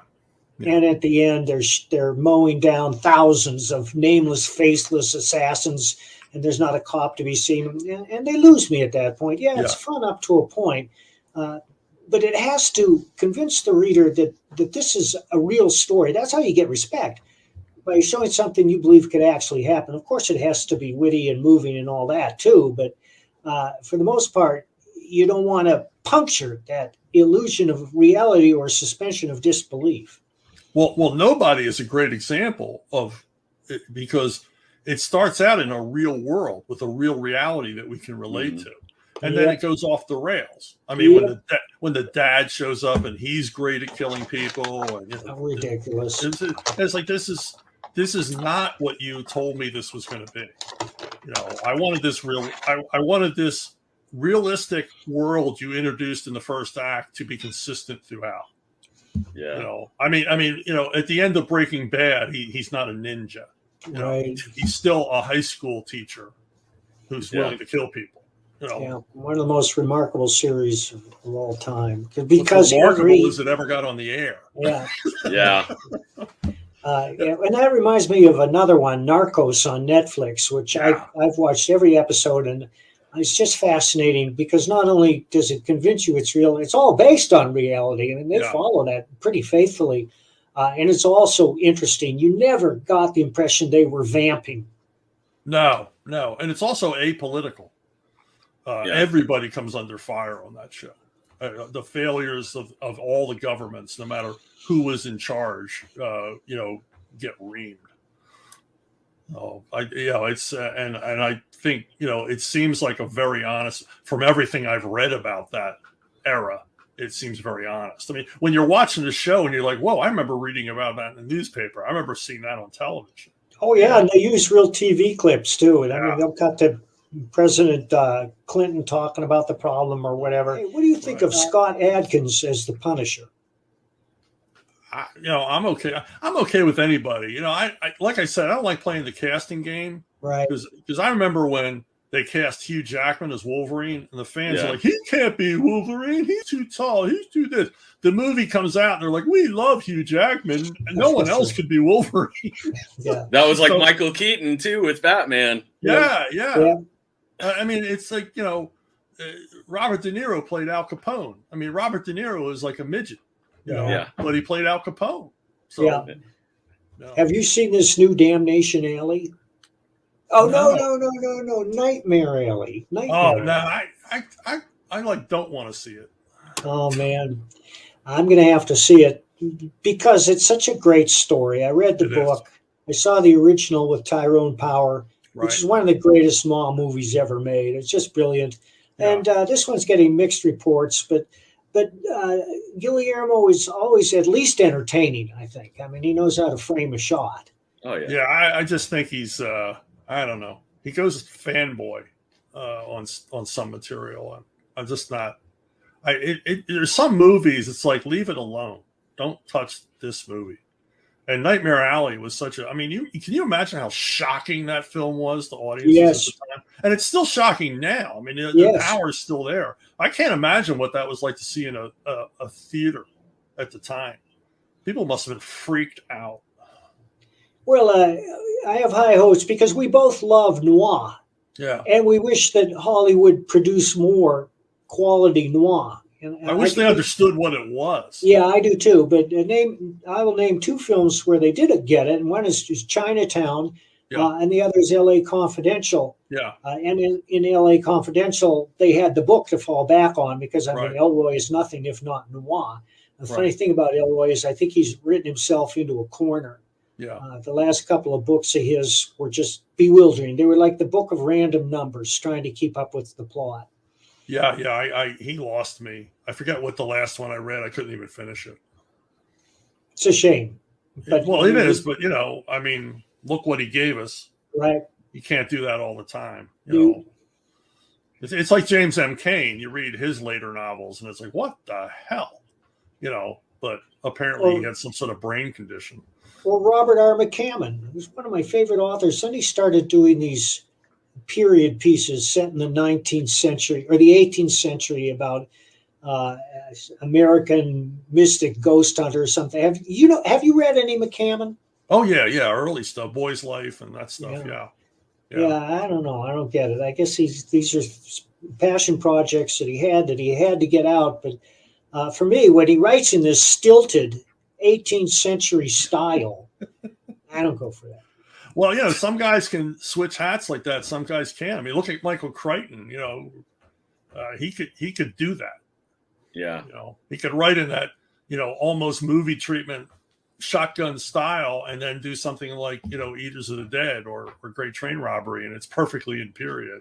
And at the end, they're mowing down thousands of nameless, faceless assassins, and there's not a cop to be seen. And they lose me at that point. Yeah, it's fun up to a point, but it has to convince the reader that this is a real story. That's how you get respect, by showing something you believe could actually happen. Of course, it has to be witty and moving and all that too, but for the most part, you don't want to puncture that illusion of reality or suspension of disbelief. Well, Nobody is a great example of it, because it starts out in a real world with a real reality that we can relate to, and then it goes off the rails. I mean, when the dad shows up and he's great at killing people, and ridiculous. It's like this is not what you told me this was going to be. I wanted this I wanted this realistic world you introduced in the first act to be consistent throughout. Yeah. I mean, at the end of Breaking Bad, he's not a ninja. He's still a high school teacher who's willing to kill people. One of the most remarkable series of all time. Because remarkable as it ever got on the air. Yeah. Yeah. And that reminds me of another one, Narcos on Netflix, which I've watched every episode, and it's just fascinating because not only does it convince you it's real, it's all based on reality. I mean, they follow that pretty faithfully. And it's also interesting. You never got the impression they were vamping. No. And it's also apolitical. Everybody comes under fire on that show. The failures of all the governments, no matter who was in charge, get reamed. It's and I think it seems like a very honest, from everything I've read about that era, it seems very honest. I mean, when you're watching the show and you're like, whoa, I remember reading about that in the newspaper. I remember seeing that on television. Oh yeah, and they use real TV clips too. And I mean, they'll cut to President Clinton talking about the problem or whatever. Hey, what do you think of Scott Adkins as the Punisher? I'm okay. I'm okay with anybody. I like I said, I don't like playing the casting game, right? Because I remember when they cast Hugh Jackman as Wolverine, and the fans Yeah. are like, he can't be Wolverine. He's too tall. He's too this. The movie comes out, and they're like, we love Hugh Jackman, and no one else could be Wolverine. Yeah. That was like Michael Keaton too with Batman. Yeah. I mean, it's like, Robert De Niro played Al Capone. I mean, Robert De Niro is like a midget, but he played Al Capone. So, yeah. Have you seen this new Damnation Alley? Oh, no. Nightmare Alley. No, I like don't want to see it. Oh, man. I'm going to have to see it because it's such a great story. I read the book. I saw the original with Tyrone Power, which is one of the greatest Mall movies ever made. It's just brilliant. Yeah. And this one's getting mixed reports, but Guillermo is always at least entertaining, I think. I mean, he knows how to frame a shot. Oh, yeah. Yeah, I just think he's, I don't know. He goes fanboy on some material. I'm just not. There's some movies, it's like, leave it alone. Don't touch this movie. And Nightmare Alley was such a. I mean, can you imagine how shocking that film was to audiences at the time? And it's still shocking now. I mean, the power is still there. I can't imagine what that was like to see in a theater at the time. People must have been freaked out. Well, I have high hopes because we both love noir. Yeah. And we wish that Hollywood produced more quality noir. And I wish they understood what it was. Yeah, I do too. But I will name two films where they did get it. And one is Chinatown, and the other is L.A. Confidential. Yeah. And in L.A. Confidential, they had the book to fall back on because, I mean, Elroy is nothing if not noir. The funny thing about Elroy is I think he's written himself into a corner. Yeah. The last couple of books of his were just bewildering. They were like the book of random numbers, trying to keep up with the plot. Yeah. He lost me. I forget what the last one I read. I couldn't even finish it. It's a shame. But it is. But I mean, look what he gave us. Right. You can't do that all the time. You know, it's like James M. Cain. You read his later novels, and it's like, what the hell, But apparently, he had some sort of brain condition. Well, Robert R. McCammon, who's one of my favorite authors, then he started doing these period pieces set in the 19th century or the 18th century about American mystic ghost hunter or something. Have you read any McCammon? Oh yeah, early stuff, Boy's Life and that stuff. Yeah. I don't know. I don't get it. I guess these are passion projects that he had to get out. But for me, when he writes in this stilted 18th century style, I don't go for that. Well, some guys can switch hats like that. Some guys can. I mean, look at Michael Crichton. He could do that. Yeah. He could write in that, almost movie treatment shotgun style and then do something like, Eaters of the Dead or Great Train Robbery. And it's perfectly in period.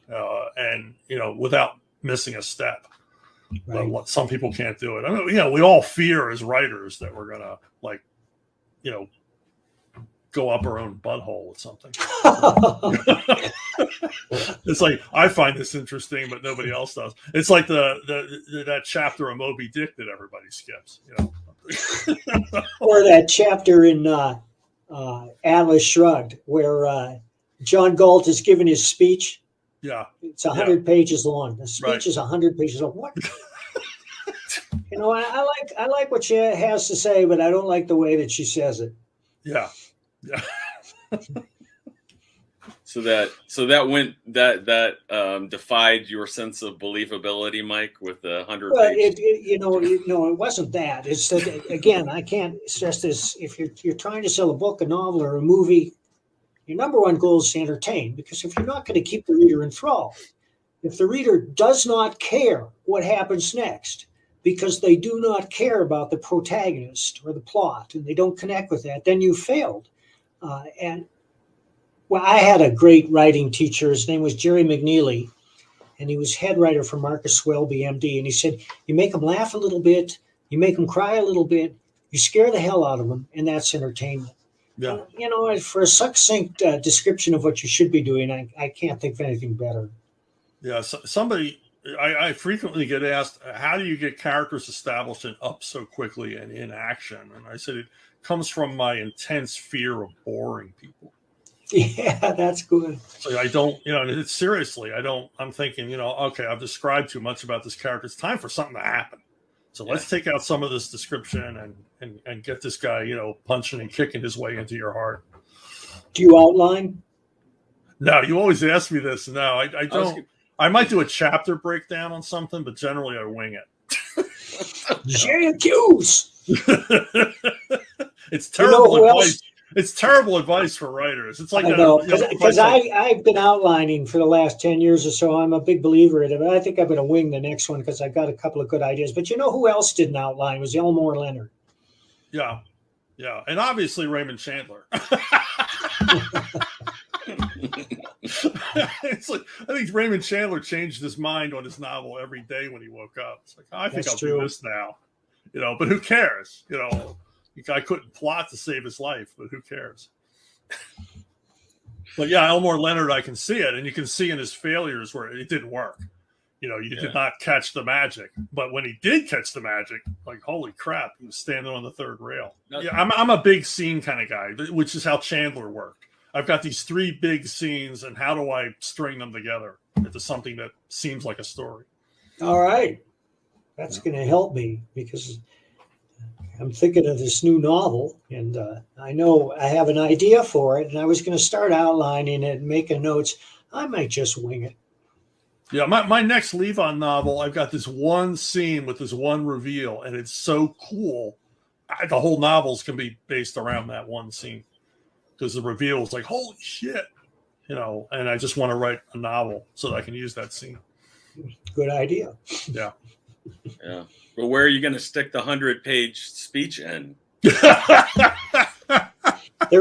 And, without missing a step. Right. But some people can't do it. I mean, we all fear as writers that we're going to go up our own butthole with something. It's like, I find this interesting, but nobody else does. It's like that chapter of Moby Dick that everybody skips, Or that chapter in Atlas Shrugged where John Galt is giving his speech. Yeah. It's 100 pages long. The speech is 100 pages long. What? I like what she has to say, but I don't like the way that she says it. Yeah. So that defied your sense of believability, Mike, with the 100 pages. It wasn't that. It's that, again, I can't stress this. If you're trying to sell a book, a novel, or a movie, your number one goal is to entertain. Because if you're not going to keep the reader enthralled, if the reader does not care what happens next, because they do not care about the protagonist or the plot, and they don't connect with that, then you failed. I had a great writing teacher. His name was Jerry McNeely, and he was head writer for Marcus Welby, MD. And he said, you make them laugh a little bit, you make them cry a little bit, you scare the hell out of them, and that's entertainment. Yeah. For a succinct description of what you should be doing, I can't think of anything better. Yeah, somebody, I frequently get asked, how do you get characters established and up so quickly and in action? And I said, it comes from my intense fear of boring people. Yeah, that's good. So I don't, it's seriously, I'm thinking, okay, I've described too much about this character. It's time for something to happen. So let's take out some of this description and get this guy, punching and kicking his way into your heart. Do you outline? No, you always ask me this. No, I don't. I might do a chapter breakdown on something, but generally I wing it. Syracuse. It's terrible advice. It's terrible advice for writers. It's like because I've been outlining for the last 10 years or so. I'm a big believer in it, but I think I'm going to wing the next one because I've got a couple of good ideas. But you know who else didn't outline was Elmore Leonard. Yeah, and obviously Raymond Chandler. It's like I think Raymond Chandler changed his mind on his novel every day when he woke up. It's like I think I'll do this now, But who cares? The guy couldn't plot to save his life, but who cares? But yeah, Elmore Leonard, I can see it, and you can see in his failures where it didn't work. You did not catch the magic, but when he did catch the magic, like holy crap, he was standing on the third rail. Yeah, I'm a big scene kind of guy, which is how Chandler worked. I've got these 3 big scenes, and how do I string them together into something that seems like a story? All right, that's going to help me because I'm thinking of this new novel, and I know I have an idea for it, and I was going to start outlining it and making notes. I might just wing it. Yeah, my next Levon novel, I've got this one scene with this one reveal, and it's so cool. The whole novel's can be based around that one scene because the reveal is like, holy shit, and I just want to write a novel so that I can use that scene. Good idea. Yeah. Yeah. But where are you going to stick the 100-page speech in? There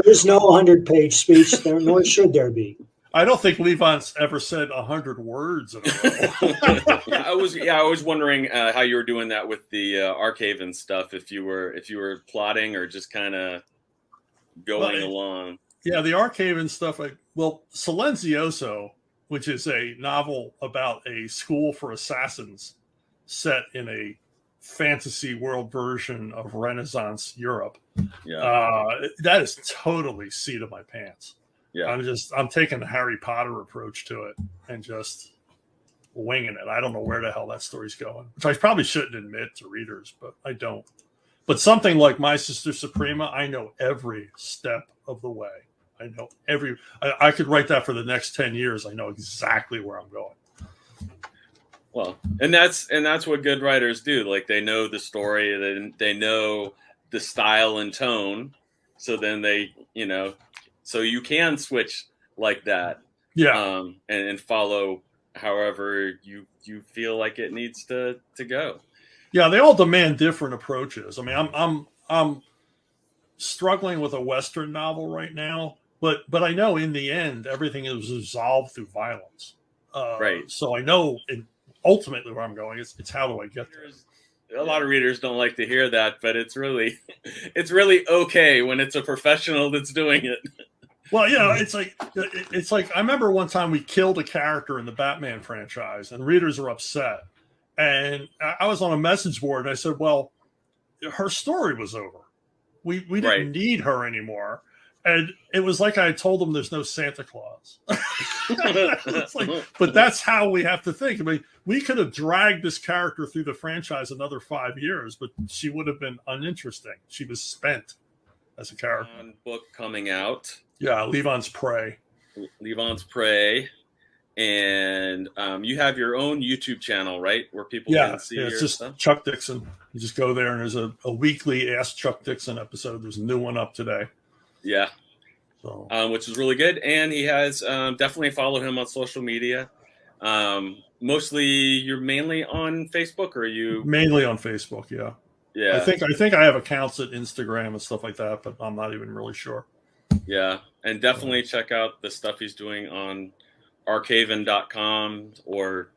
is no 100-page speech there, nor should there be. I don't think Levon's ever said 100 words in a row. I was wondering how you were doing that with the archive and stuff. If you were plotting or just kind of going along. Yeah, the archive and stuff. Silenzioso, which is a novel about a school for assassins set in a fantasy world version of Renaissance Europe. Yeah, that is totally seat of my pants. Yeah, I'm taking the Harry Potter approach to it and just winging it. I don't know where the hell that story's going, which I probably shouldn't admit to readers, but I don't. But something like My Sister Suprema, I know every step of the way. I know I could write that for the next 10 years. I know exactly where I'm going. Well, and that's what good writers do. Like they know the story, they know the style and tone. So then so you can switch like that. Yeah. And follow however you feel like it needs to go. Yeah, they all demand different approaches. I mean, I'm struggling with a Western novel right now, but I know in the end everything is resolved through violence. Right. So I know ultimately where I'm going. It's how do I get there? A lot of readers don't like to hear that, but it's really okay when it's a professional that's doing it. Well, it's like I remember one time we killed a character in the Batman franchise, and readers are upset. And I was on a message board, and I said, "Well, her story was over. We didn't need her anymore." And it was like I told them there's no Santa Claus. It's like, but that's how we have to think. I mean, we could have dragged this character through the franchise another 5 years, but she would have been uninteresting. She was spent as a character. Book coming out. Yeah, Levon's Prey. And you have your own YouTube channel, right? Where people can see your it's just stuff? Chuck Dixon. You just go there, and there's a weekly Ask Chuck Dixon episode. There's a new one up today. Yeah. So. Which is really good. And he has definitely follow him on social media. Mostly you're mainly on Facebook, or are you? Mainly on Facebook, yeah. Yeah. I think I have accounts at Instagram and stuff like that, but I'm not even really sure. Yeah. And definitely check out the stuff he's doing on archiven.com or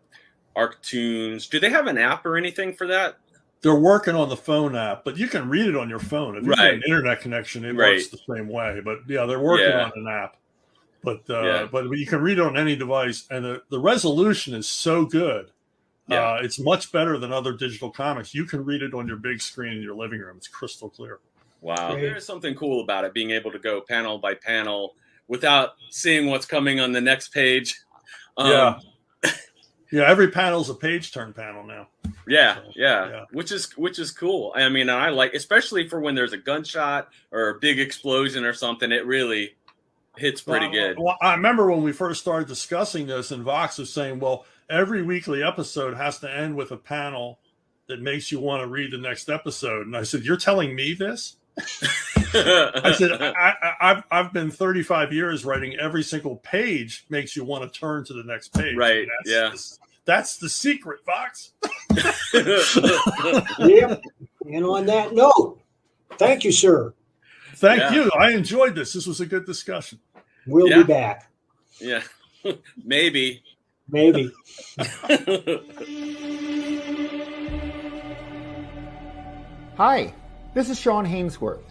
ArcTunes. Do they have an app or anything for that? They're working on the phone app, but you can read it on your phone. If you have an internet connection, it works the same way. But yeah, they're working on an app. But you can read it on any device, and the resolution is so good. Yeah. It's much better than other digital comics. You can read it on your big screen in your living room. It's crystal clear. Wow. There's something cool about it, being able to go panel by panel without seeing what's coming on the next page. Yeah, every panel's a page turn panel now. Yeah. Which is cool. I mean, I like, especially for when there's a gunshot or a big explosion or something, it really hits pretty good. Well, I remember when we first started discussing this, and Vox was saying, well, every weekly episode has to end with a panel that makes you want to read the next episode. And I said, you're telling me this? I said, I've been 35 years writing every single page makes you want to turn to the next page. Right. That's the secret, Vox. Yep. And on that note, thank you, sir. Thank you. I enjoyed this. This was a good discussion. We'll be back. Yeah. Maybe. Hi, this is Sean Hainsworth.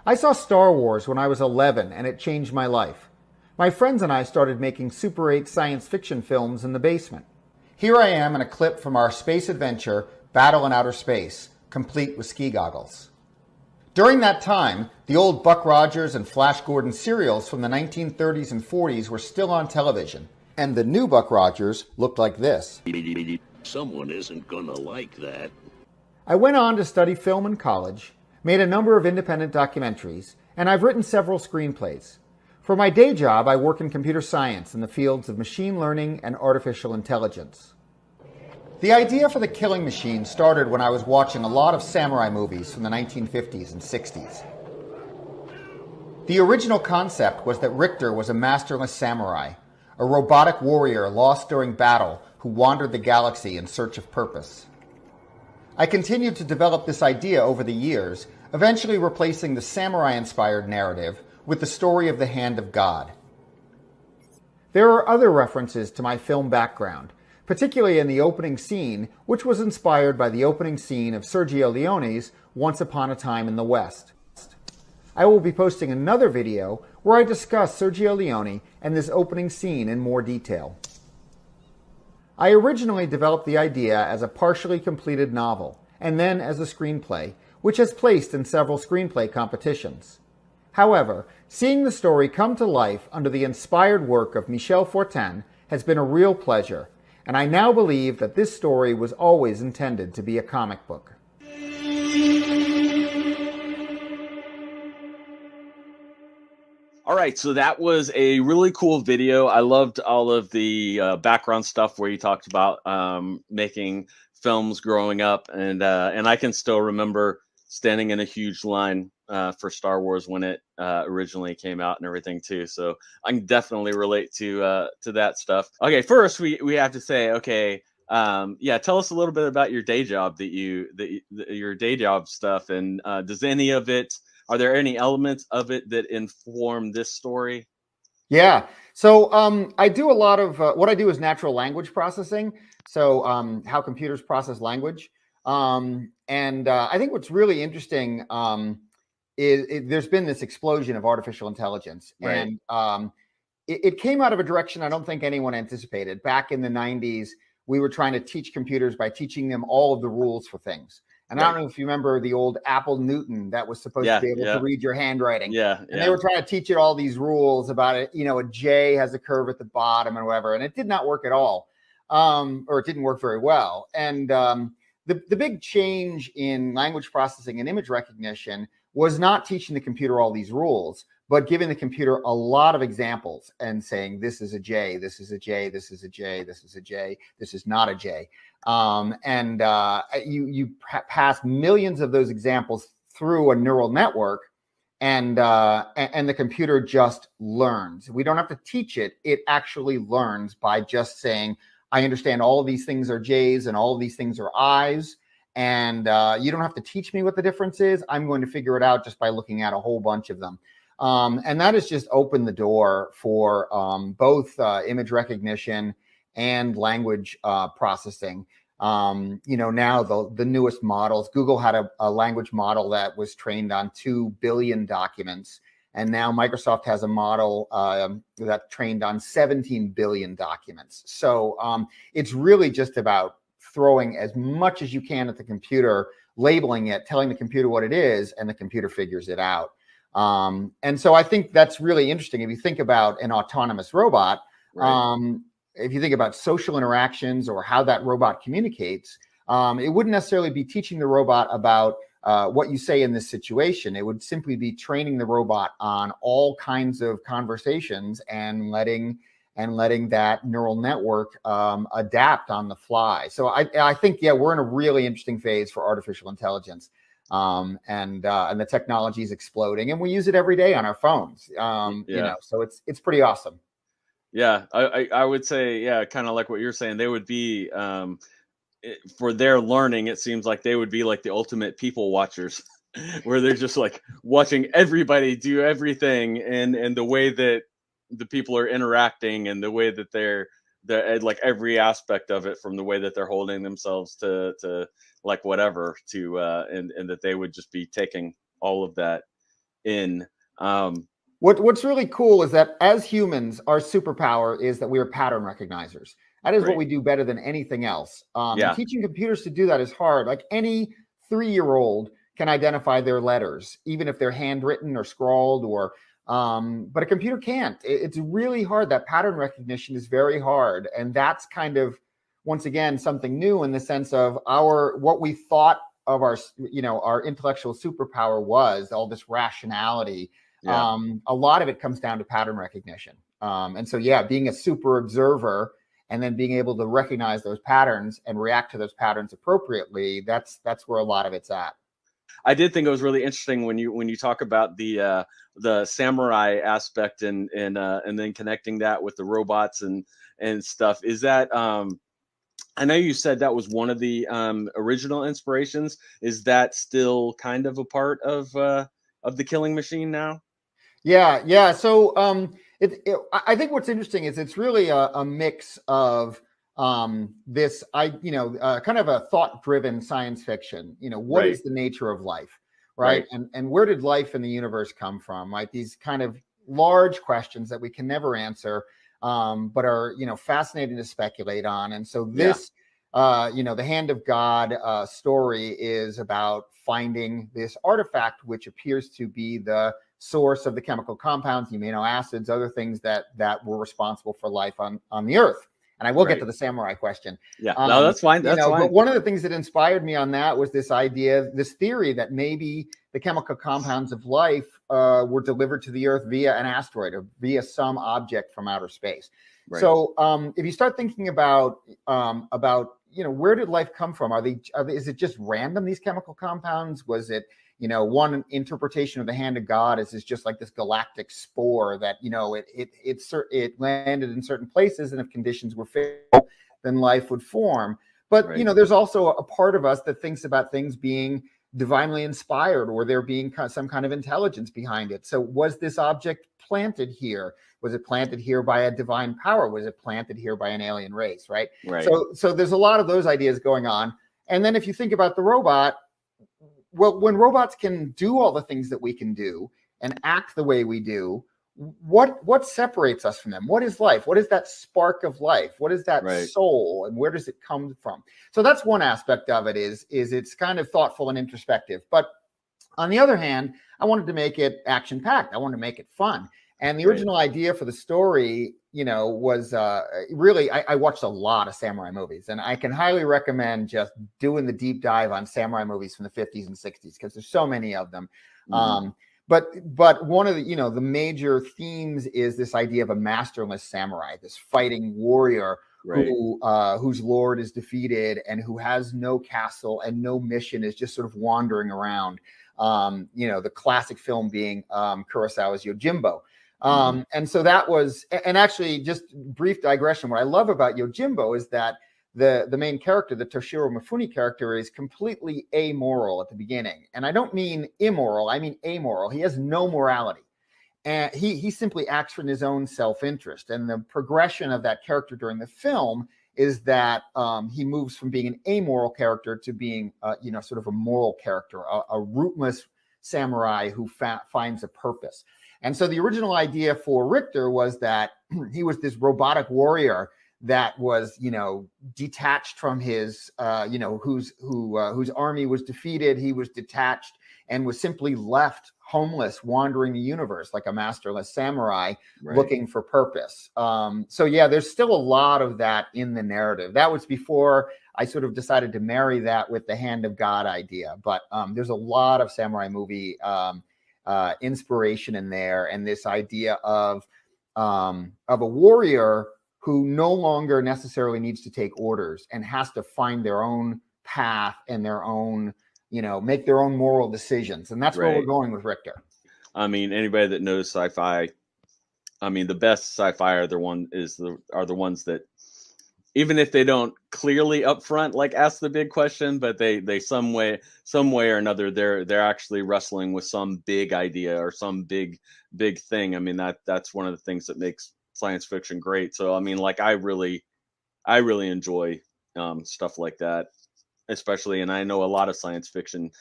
I saw Star Wars when I was 11 and it changed my life. My friends and I started making Super 8 science fiction films in the basement. Here I am in a clip from our space adventure, Battle in Outer Space, complete with ski goggles. During that time, the old Buck Rogers and Flash Gordon serials from the 1930s and 40s were still on television, and the new Buck Rogers looked like this. Someone isn't gonna like that. I went on to study film in college, made a number of independent documentaries, and I've written several screenplays. For my day job, I work in computer science in the fields of machine learning and artificial intelligence. The idea for the Killing Machine started when I was watching a lot of samurai movies from the 1950s and 60s. The original concept was that Richter was a masterless samurai, a robotic warrior lost during battle who wandered the galaxy in search of purpose. I continued to develop this idea over the years, eventually replacing the samurai-inspired narrative with the story of the Hand of God. There are other references to my film background, particularly in the opening scene, which was inspired by the opening scene of Sergio Leone's Once Upon a Time in the West. I will be posting another video where I discuss Sergio Leone and this opening scene in more detail. I originally developed the idea as a partially completed novel, and then as a screenplay, which has placed in several screenplay competitions. However, seeing the story come to life under the inspired work of Michel Fortin has been a real pleasure, and I now believe that this story was always intended to be a comic book. All right, so that was a really cool video. I loved all of the background stuff where you talked about making films growing up, and I can still remember standing in a huge line for Star Wars when it originally came out and everything too. So I can definitely relate to that stuff. Okay, first we have to say, okay, tell us a little bit about your day job your day job stuff, and does any of it? Are there any elements of it that inform this story? Yeah. So I do a lot of what I do is natural language processing. So how computers process language. And I think what's really interesting is there's been this explosion of artificial intelligence. Right. And it came out of a direction I don't think anyone anticipated. Back in the 90s, we were trying to teach computers by teaching them all of the rules for things. And I don't know if you remember the old Apple Newton that was supposed to be able to read your handwriting. And they were trying to teach it all these rules about it. You know, a J has a curve at the bottom and whatever. And it did not work at all, or it didn't work very well. And the big change in language processing and image recognition was not teaching the computer all these rules, but giving the computer a lot of examples and saying, this is a J, this is a J, this is a J, this is a J, this is not a J. You pass millions of those examples through a neural network, and the computer just learns. We don't have to teach it. It actually learns by just saying, I understand all of these things are J's and all of these things are I's. And you don't have to teach me what the difference is. I'm going to figure it out just by looking at a whole bunch of them. And that has just opened the door for both image recognition and language processing. Now the newest models, Google had a language model that was trained on 2 billion documents. And now Microsoft has a model that trained on 17 billion documents. So it's really just about throwing as much as you can at the computer, labeling it, telling the computer what it is, and the computer figures it out. And so I think that's really interesting. If you think about an autonomous robot, if you think about social interactions or how that robot communicates, it wouldn't necessarily be teaching the robot about what you say in this situation. It would simply be training the robot on all kinds of conversations and letting that neural network adapt on the fly. So I think, yeah, we're in a really interesting phase for artificial intelligence. And the technology is exploding, and we use it every day on our phones. You know, so it's pretty awesome. Yeah, I would say, yeah, kind of like what you're saying. They would be for their learning. It seems like they would be like the ultimate people watchers, where they're just like watching everybody do everything, and the way that the people are interacting, and the way that they're like every aspect of it, from the way that they're holding themselves to like whatever to and that they would just be taking all of that in. What's really cool is that as humans, our superpower is that we are pattern recognizers. That is what we do better than anything else. And teaching computers to do that is hard. Like any 3-year-old can identify their letters, even if they're handwritten or scrawled, or but a computer can't. It's really hard. That pattern recognition is very hard. And that's kind of, once again, something new in the sense of what we thought of our intellectual superpower was all this rationality. A lot of it comes down to pattern recognition. And so, yeah, being a super observer and then being able to recognize those patterns and react to those patterns appropriately, that's where a lot of it's at. I did think it was really interesting when you talk about the samurai aspect and then connecting that with the robots and stuff. Is that I know you said that was one of the original inspirations. Is that still kind of a part of the Killing Machine now? Yeah. So I think what's interesting is it's really a mix of this, kind of a thought-driven science fiction. What is the nature of life, right? And where did life in the universe come from? Right, these kind of large questions that we can never answer, but are fascinating to speculate on. And so this, the Hand of God story is about finding this artifact, which appears to be the source of the chemical compounds, the amino acids, other things that were responsible for life on the Earth. And I will get to the samurai question. Yeah, no, that's fine. That's fine. But one of the things that inspired me on that was this idea, this theory that maybe the chemical compounds of life were delivered to the Earth via an asteroid or via some object from outer space. So if you start thinking about where did life come from? Is it just random, these chemical compounds? Was it, one interpretation of the Hand of God is just like this galactic spore that, it landed in certain places, and if conditions were favorable, then life would form. But, there's also a part of us that thinks about things being divinely inspired, or there being some kind of intelligence behind it. So was this object planted here? Was it planted here by a divine power? Was it planted here by an alien race? Right. So there's a lot of those ideas going on. And then if you think about the robot, well, when robots can do all the things that we can do and act the way we do, what separates us from them? What is life? What is that spark of life? What is that soul, and where does it come from? So that's one aspect of it, is it's kind of thoughtful and introspective. But on the other hand, I wanted to make it action-packed. I wanted to make it fun. And the original idea for the story, was really, I watched a lot of samurai movies, and I can highly recommend just doing the deep dive on samurai movies from the 50s and 60s, because there's so many of them. But one of the, the major themes is this idea of a masterless samurai, this fighting warrior whose lord is defeated and who has no castle and no mission, is just sort of wandering around. The classic film being Kurosawa's Yojimbo. And so that was, and actually, just brief digression, what I love about Yojimbo is that the main character, the Toshiro Mifune character, is completely amoral at the beginning. And I don't mean immoral, I mean amoral. He has no morality. And he simply acts from his own self-interest. And the progression of that character during the film is that he moves from being an amoral character to being, sort of a moral character, a rootless samurai who finds a purpose. And so the original idea for Richter was that he was this robotic warrior that was, detached from his, whose army was defeated. He was detached, and was simply left homeless, wandering the universe like a masterless samurai, looking for purpose. So yeah, there's still a lot of that in the narrative. That was before I sort of decided to marry that with the hand of God idea. But there's a lot of samurai movie inspiration in there, and this idea of a warrior who no longer necessarily needs to take orders and has to find their own path and their own, make their own moral decisions. And that's where we're going with Richter. I mean, anybody that knows sci-fi, I mean, the best sci-fi are the ones that, even if they don't clearly upfront like ask the big question, but they some way or another they're actually wrestling with some big idea or some big thing. I mean, that's one of the things that makes science fiction great. So I mean, like I really enjoy stuff like that, especially, and I know a lot of science fiction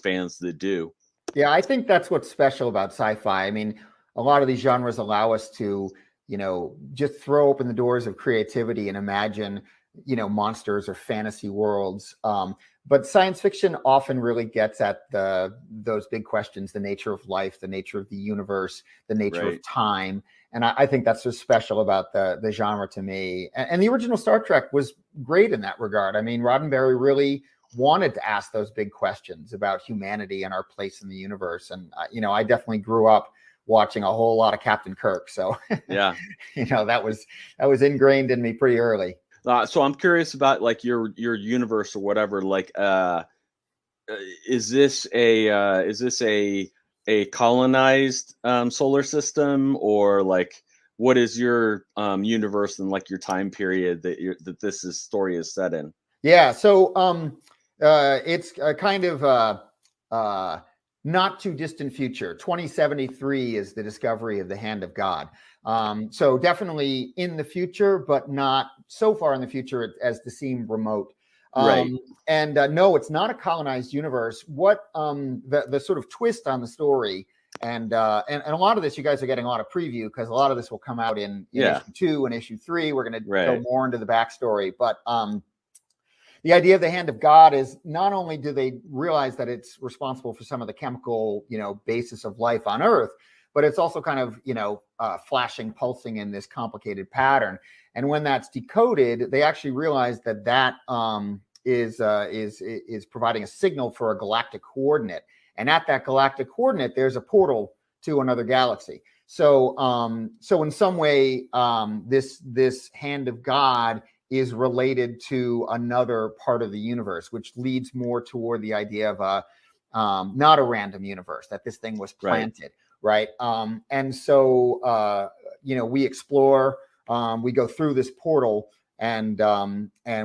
fans that do. Yeah, I think that's what's special about sci-fi. I mean, a lot of these genres allow us to, just throw open the doors of creativity and imagine, monsters or fantasy worlds. But science fiction often really gets at those big questions: the nature of life, the nature of the universe, the nature of time. And I think that's what's special about the genre to me. And the original Star Trek was great in that regard. I mean, Roddenberry really wanted to ask those big questions about humanity and our place in the universe. And, I definitely grew up watching a whole lot of Captain Kirk. So, yeah, that was ingrained in me pretty early. So I'm curious about like your universe or whatever. Like, is this a colonized solar system, or like what is your universe and like your time period that this story is set in? Yeah, so it's a kind of not too distant future. 2073 is the discovery of the hand of God. So definitely in the future, but not so far in the future as to seem remote. And no, it's not a colonized universe. What the sort of twist on the story, and a lot of this, you guys are getting a lot of preview because a lot of this will come out in issue 2 and issue 3. We're going to go more into the backstory, but the idea of the hand of God is not only do they realize that it's responsible for some of the chemical, basis of life on Earth, but it's also kind of, flashing, pulsing in this complicated pattern. And when that's decoded, they actually realize that is providing a signal for a galactic coordinate. And at that galactic coordinate, there's a portal to another galaxy. So in some way, this hand of God is related to another part of the universe, which leads more toward the idea of not a random universe, that this thing was planted, right? And so, we explore, we go through this portal, and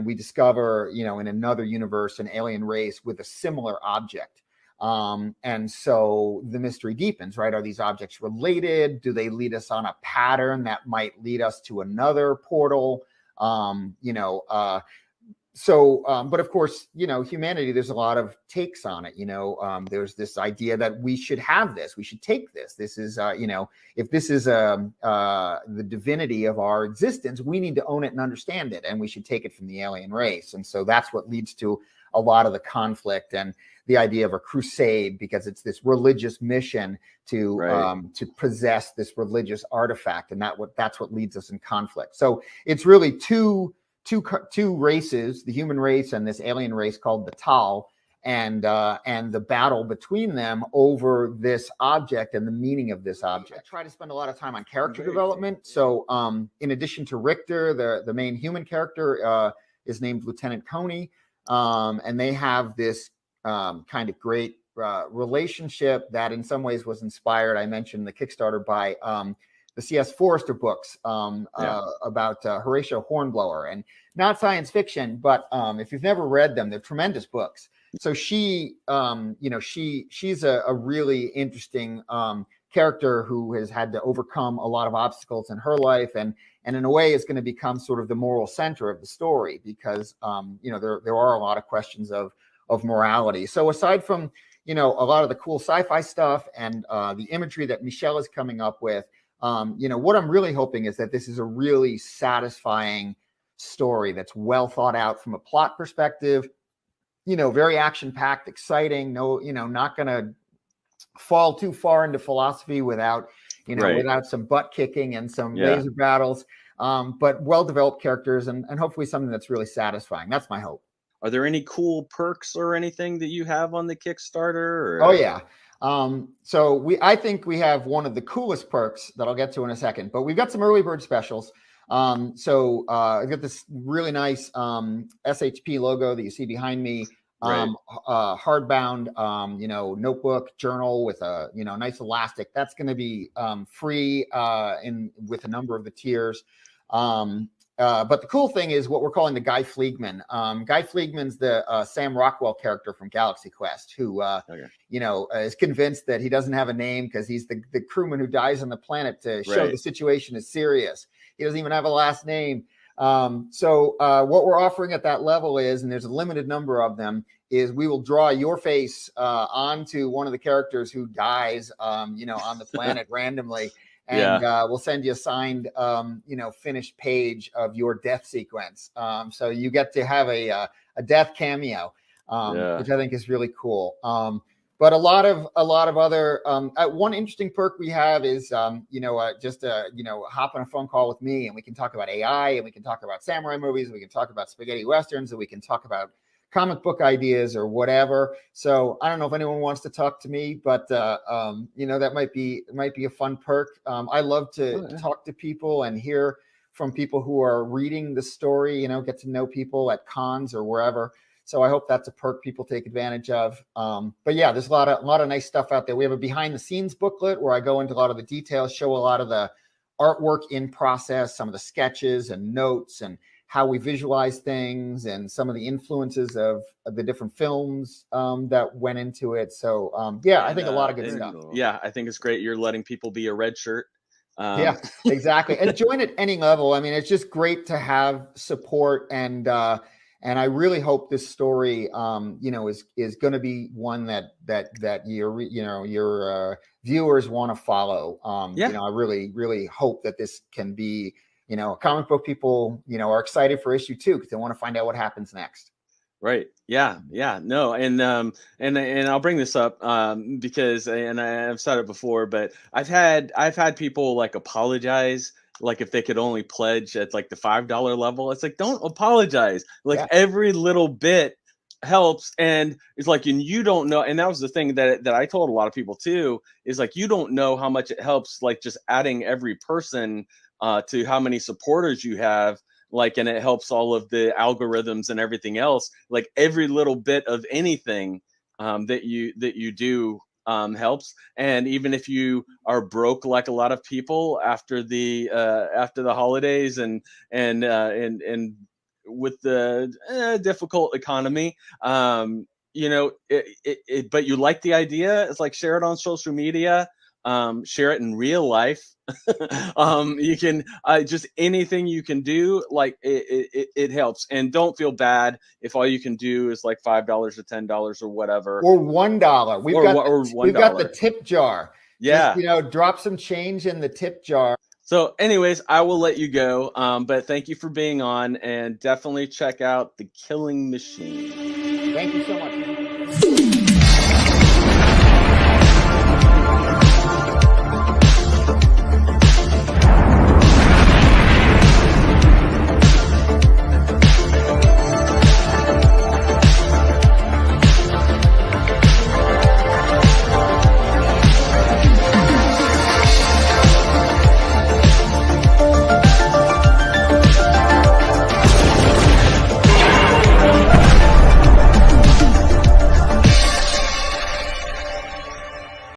we discover, in another universe, an alien race with a similar object. And so the mystery deepens, right? Are these objects related? Do they lead us on a pattern that might lead us to another portal? But of course, humanity, there's a lot of takes on it. There's this idea that we should have this, we should take this. This is, if this is the divinity of our existence, we need to own it and understand it, and we should take it from the alien race. And so that's what leads to a lot of the conflict and the idea of a crusade, because it's this religious mission to possess this religious artifact, and that's what leads us in conflict. So it's really two races, the human race and this alien race called the Tal, and the battle between them over this object and the meaning of this object. I try to spend a lot of time on character development. So in addition to Richter, the main human character is named Lieutenant Coney, and they have this kind of great relationship that in some ways was inspired, I mentioned the Kickstarter, by the C.S. Forrester books about Horatio Hornblower, and not science fiction, but if you've never read them, they're tremendous books. So she's a really interesting character who has had to overcome a lot of obstacles in her life, and in a way is going to become sort of the moral center of the story, because there are a lot of questions of morality. So aside from a lot of the cool sci-fi stuff and the imagery that Michelle is coming up with, what I'm really hoping is that this is a really satisfying story that's well thought out from a plot perspective, very action-packed, exciting, not going to fall too far into philosophy without, Right. without some butt kicking and some Yeah. laser battles, but well-developed characters and hopefully something that's really satisfying. That's my hope. Are there any cool perks or anything that you have on the Kickstarter? Or? Oh yeah. So I think we have one of the coolest perks that I'll get to in a second, but we've got some early bird specials. So I've got this really nice SHP logo that you see behind me. Right. Hardbound, notebook journal with a, nice elastic. That's going to be free with a number of the tiers. But the cool thing is what we're calling the Guy Fleegman. Guy Fleegman's the Sam Rockwell character from Galaxy Quest, who, is convinced that he doesn't have a name because he's the crewman who dies on the planet to show the situation is serious. He doesn't even have a last name. So what we're offering at that level is, and there's a limited number of them, is we will draw your face onto one of the characters who dies, on the planet randomly. And we'll send you a signed, finished page of your death sequence. So you get to have a death cameo, which I think is really cool. But a lot of other one interesting perk we have is hop on a phone call with me and we can talk about AI and we can talk about samurai movies, and we can talk about spaghetti westerns, and we can talk about comic book ideas or whatever. So I don't know if anyone wants to talk to me, but that might be a fun perk. I love to talk to people and hear from people who are reading the story, get to know people at cons or wherever. So I hope that's a perk people take advantage of. But yeah, there's a lot of nice stuff out there. We have a behind the scenes booklet where I go into a lot of the details, show a lot of the artwork in process, some of the sketches and notes and how we visualize things and some of the influences of the different films that went into it. So I think a lot of good stuff. Yeah, I think it's great. You're letting people be a red shirt. Yeah, exactly. And join at any level. I mean, it's just great to have support, and I really hope this story, is going to be one that your viewers want to follow. I really, really hope that this can be, comic book people, are excited for issue 2 because they want to find out what happens next. Right. Yeah. No. And I'll bring this up because, and I've said it before, but I've had people like apologize, like if they could only pledge at like the $5 level. It's like, don't apologize. Like every little bit helps. And it's like, and you don't know. And that was the thing that I told a lot of people too, is like, you don't know how much it helps, like just adding every person to how many supporters you have, like, and it helps all of the algorithms and everything else. Like every little bit of anything that you do helps. And even if you are broke, like a lot of people after the holidays and with the difficult economy, but you like the idea, it's like share it on social media. Share it in real life. You can just anything you can do, like it helps. And don't feel bad if all you can do is like $5 or $10 or whatever, or $1. We've got the tip jar. Yeah, just, drop some change in the tip jar. So anyways, I will let you go, but thank you for being on, and definitely check out The Killing Machine. Thank you so much.